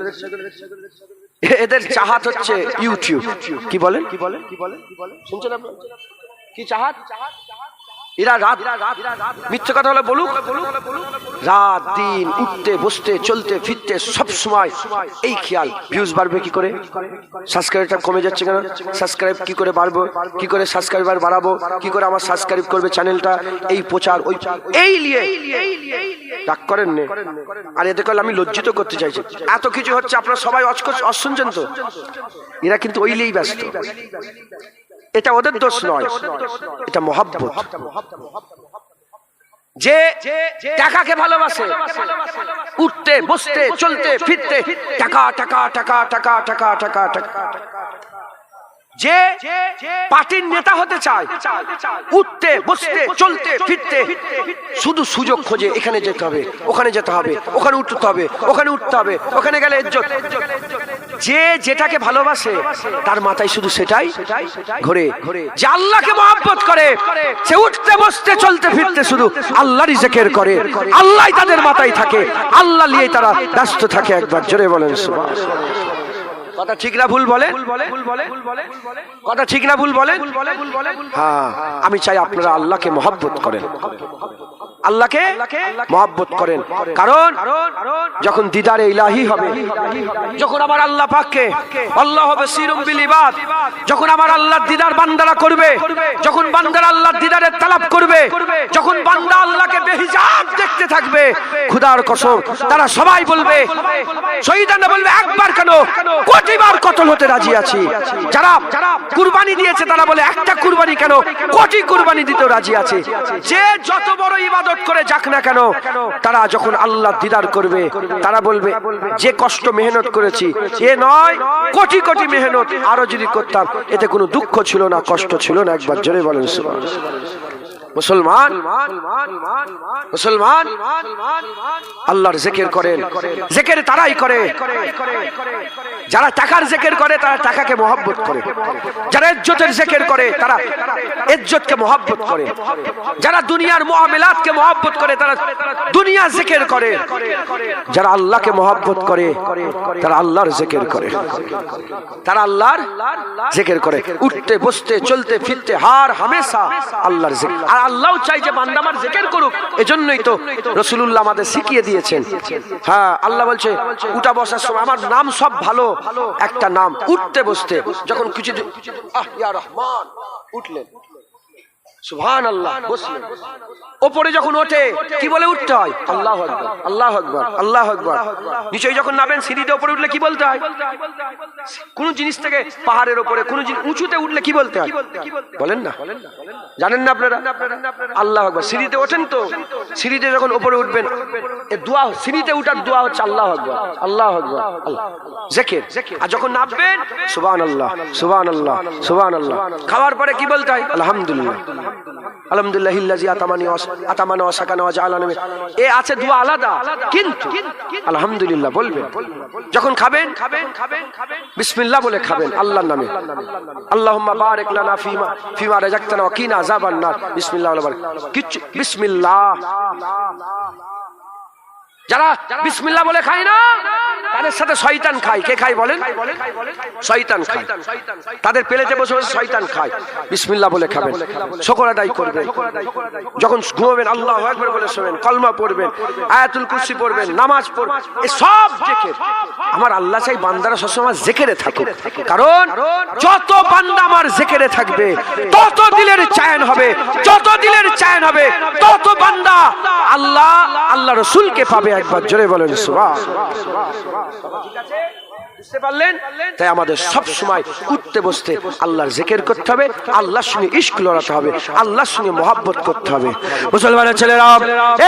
এদের চাহাত হচ্ছে ইউটিউব। কি বলেন? শুনছেন আপনারা? কি চাহাত? এরা রাত, মিথ্যে কথা হলে বলুক, রাত দিন উঠতে বসতে চলতে ফিরতে সব সময় এই খেয়াল, ভিউজ বাড়বে কি করে, সাবস্ক্রাইবটা কমে যাচ্ছে কেন, সাবস্ক্রাইব কি করে বাড়বো, কি করে সাবস্ক্রাইবার বাড়াবো, কি করে আমার সাবস্ক্রাইব করবে চ্যানেলটা, এই প্রচার ওই এই নিয়ে রাগ করেন না। আর এতে করলে আমি লজ্জিত করতে চাইছি, এত কিছু হচ্ছে, আপনারা সবাই শুনছেন তো? এরা কিন্তু ওইলেই ব্যস্ত। এটা ওদের দোষ নয়, এটা মহব্বত। যে টাকাকে ভালোবাসে, উঠতে বসতে চলতে ফিরতে টাকা টাকা টাকা টাকা টাকা টাকা টাকা, যে পার্টির নেতা হতে চায়, উঠতে বসতে চলতে ফিরতে শুধু সুযোগ খোঁজে, এখানে যেতে হবে, ওখানে যেতে হবে, ওখানে উঠতে হবে, ওখানে উঠতে হবে, ওখানে গেলে ইজ্জত। যে যেটাকে ভালোবাসে তার মাথায় শুধু সেটাই ঘোরে। যে আল্লাহকে মহব্বত করে সে উঠতে বসতে চলতে ফিরতে শুধু আল্লাহরই জিকির করে, আল্লাহ তাদের মাথায় থাকে, আল্লাহ নিয়ে তারা ব্যস্ত থাকে। একবার জোরে বলেন সুবহানাল্লাহ। কথা ঠিক না ভুল বলে? কথা ঠিক না ভুল বলে? হ্যাঁ, আমি চাই আপনারা আল্লাহকে মহব্বত করেন, আল্লাহকে মহব্বত করেন। কারণ যখন দিদারে ইলাহি হবে, যখন আমার আল্লাহ পাককে, আল্লাহ বাসীরুম বিল ইবাদ, যখন আমার আল্লাহর দিদার বান্দারা করবে, যখন বান্দারা আল্লাহর দিদারের তালাব করবে, যখন বান্দা আল্লাহকে বেহিজাব দেখতে থাকবে, খোদার কসম তারা সবাই বলবে, শহীদানরা বলবে, একবার কেন কোটিবার কতল হতে রাজি আছি। যারা কুরবানি দিয়েছে তারা বলে, একটা কুরবানি কেন কোটি কুরবানি দিতে রাজি আছে। যে যত বড় ইবাদত করে যাক না কেন, তারা যখন আল্লাহ দিদার করবে তারা বলবে, যে কষ্ট মেহনত করেছি এ নয়, কোটি কোটি মেহনত আরো যদি করতাম এতে কোনো দুঃখ ছিল না, কষ্ট ছিল না। একবার জোরে বলেন সুবহানাল্লাহ। মুসলমান, মুসলমান আল্লাহর জিকির করেন, জিকির তারাই করে যারা টাকার জিকির করে, তারা টাকাকে মহব্বত করে। যারা ইজ্জতের জিকির করে তারা ইজ্জতকে মহব্বত করে। যারা দুনিয়ার মুআমালাতকে মহব্বত করে তারা দুনিয়া জিকির করে। যারা আল্লাহকে মহব্বত করে তারা আল্লাহর জিকির করে, তারা আল্লাহর জিকির করে। উঠতে বসতে চলতে ফিরতে হার হামেশা আল্লাহর জিকির। আর আল্লাহ চাই যে বান্দা আমার জিকির করুক, এজন্যই তো রাসূলুল্লাহ আমাদের শিখিয়ে দিয়েছেন। হ্যাঁ, আল্লাহ বলছে উঠা বসার সময় আমার নাম সব ভালো একটা নাম, উঠতে বসতে যখন কিছু ইয়া রহমান উঠলেন, সুবহানাল্লাহ। বসলেন, ওপরে যখন ওঠে কি বলে উঠতে হয়? আল্লাহু আকবার, আল্লাহু আকবার, আল্লাহু আকবার। নিচে যখন নামেন সিঁড়িতে উপরে উঠলে কি বলতে হয়? কোন জিনিস থেকে পাহাড়ের উপরে কোন জিনিস উঁচুতে উঠলে কি বলতে হয় বলেন না? জানেন না আপনারা? আল্লাহু আকবার। সিঁড়িতে ওঠেন তো, সিঁড়িতে যখন উপরে উঠবেন এই দোয়া, সিঁড়িতে উঠার দোয়া হচ্ছে আল্লাহু আকবার, আল্লাহু আকবার, আল্লাহ জিকির। আর যখন নামবেন সুবহানাল্লাহ, সুবহানাল্লাহ, সুবহানাল্লাহ। খাওয়ার পরে কি বলতে হয়? আলহামদুলিল্লাহ, আলহামদুলিল্লাহিল্লাযী আতামানা ওয়া সাকানা ওয়া জাআলানা। এ আছে দোয়া আলাদা, কিন্তু আলহামদুলিল্লাহ বলবেন। যখন খাবেন বিসমিল্লাহ বলে খাবেন, আল্লাহর নামে। আল্লাহুম্মা বারিক লানা ফিমা রাযাকতানা ওয়া কিনা আযাবান নার। বিসমিল্লাহ বলে কিছু বিসমিল্লাহ। যারা বিসমিল্লাহ বলে খায় না তাদের সাথে শয়তান খায়। কে খায় বলেন? শয়তান খায়। তাদের পেলেতে বসে বসে শয়তান খায়। বিসমিল্লাহ বলে খাবেন, শুকর আদায় করবেন। যখন ঘুমাবেন আল্লাহু আকবার বলে শোবেন, কলমা পড়বেন, আয়াতুল কুরসি পড়বেন, নামাজ পড়বেন। এই সব জিকির। আমার আল্লাহ চাই বান্দারা সবসময় জিকিরে থাকুক, কারণ যত বান্দা আমার জিকিরে থাকবে তত দিলের চায়ন হবে, যত দিলের চায়ন হবে তত বান্দা আল্লাহ আল্লাহ রাসূলকে পাবে। একবার জোরে বলেন সুবহানাল্লাহ। ঠিক আছে, বুঝতে পারলেন? তাই আমাদের সব সময় উঠতে বসতে আল্লাহর জিকির করতে হবে, আল্লাহর সঙ্গে ইশক লড়াতে হবে, আল্লাহর সঙ্গে মহব্বত করতে হবে। মুসলমানের ছেলেরা,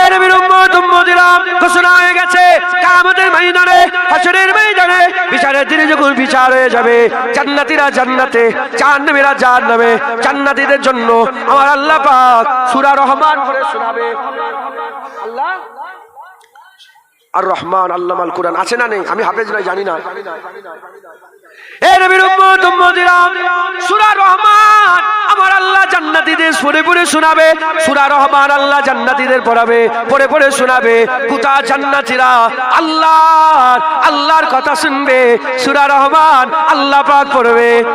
এ নবীর উম্মত উম্মতিরা, ঘোষণা হয়ে গেছে কিয়ামতের ময়দানে, হাশরের ময়দানে বিচারের দিনে যখন বিচার হয়ে যাবে, জান্নাতীরা জান্নাতে, জাহান্নামীরা জাহান্নামে। জান্নাতীদের জন্য আমার আল্লাহ পাক সূরা রহমান পড়ে শোনাবে। আল্লাহ আর রহমান আল্লামাল কুরআন আছে না নেই? আমি হাফেজ নই, জানি না। এ নবীর উম্মত উম্মতিরা, সূরা রহমান আমার আল্লাহ জান্নাতীদের পড়ে পড়ে শোনাবে। সূরা রহমান আল্লাহ জান্নাতীদের পড়াবে, পড়ে পড়ে শোনাবে। কোথা জান্নাতীরা আল্লাহর কথা শুনবে, সূরা রহমান আল্লাহ পাক পড়বে।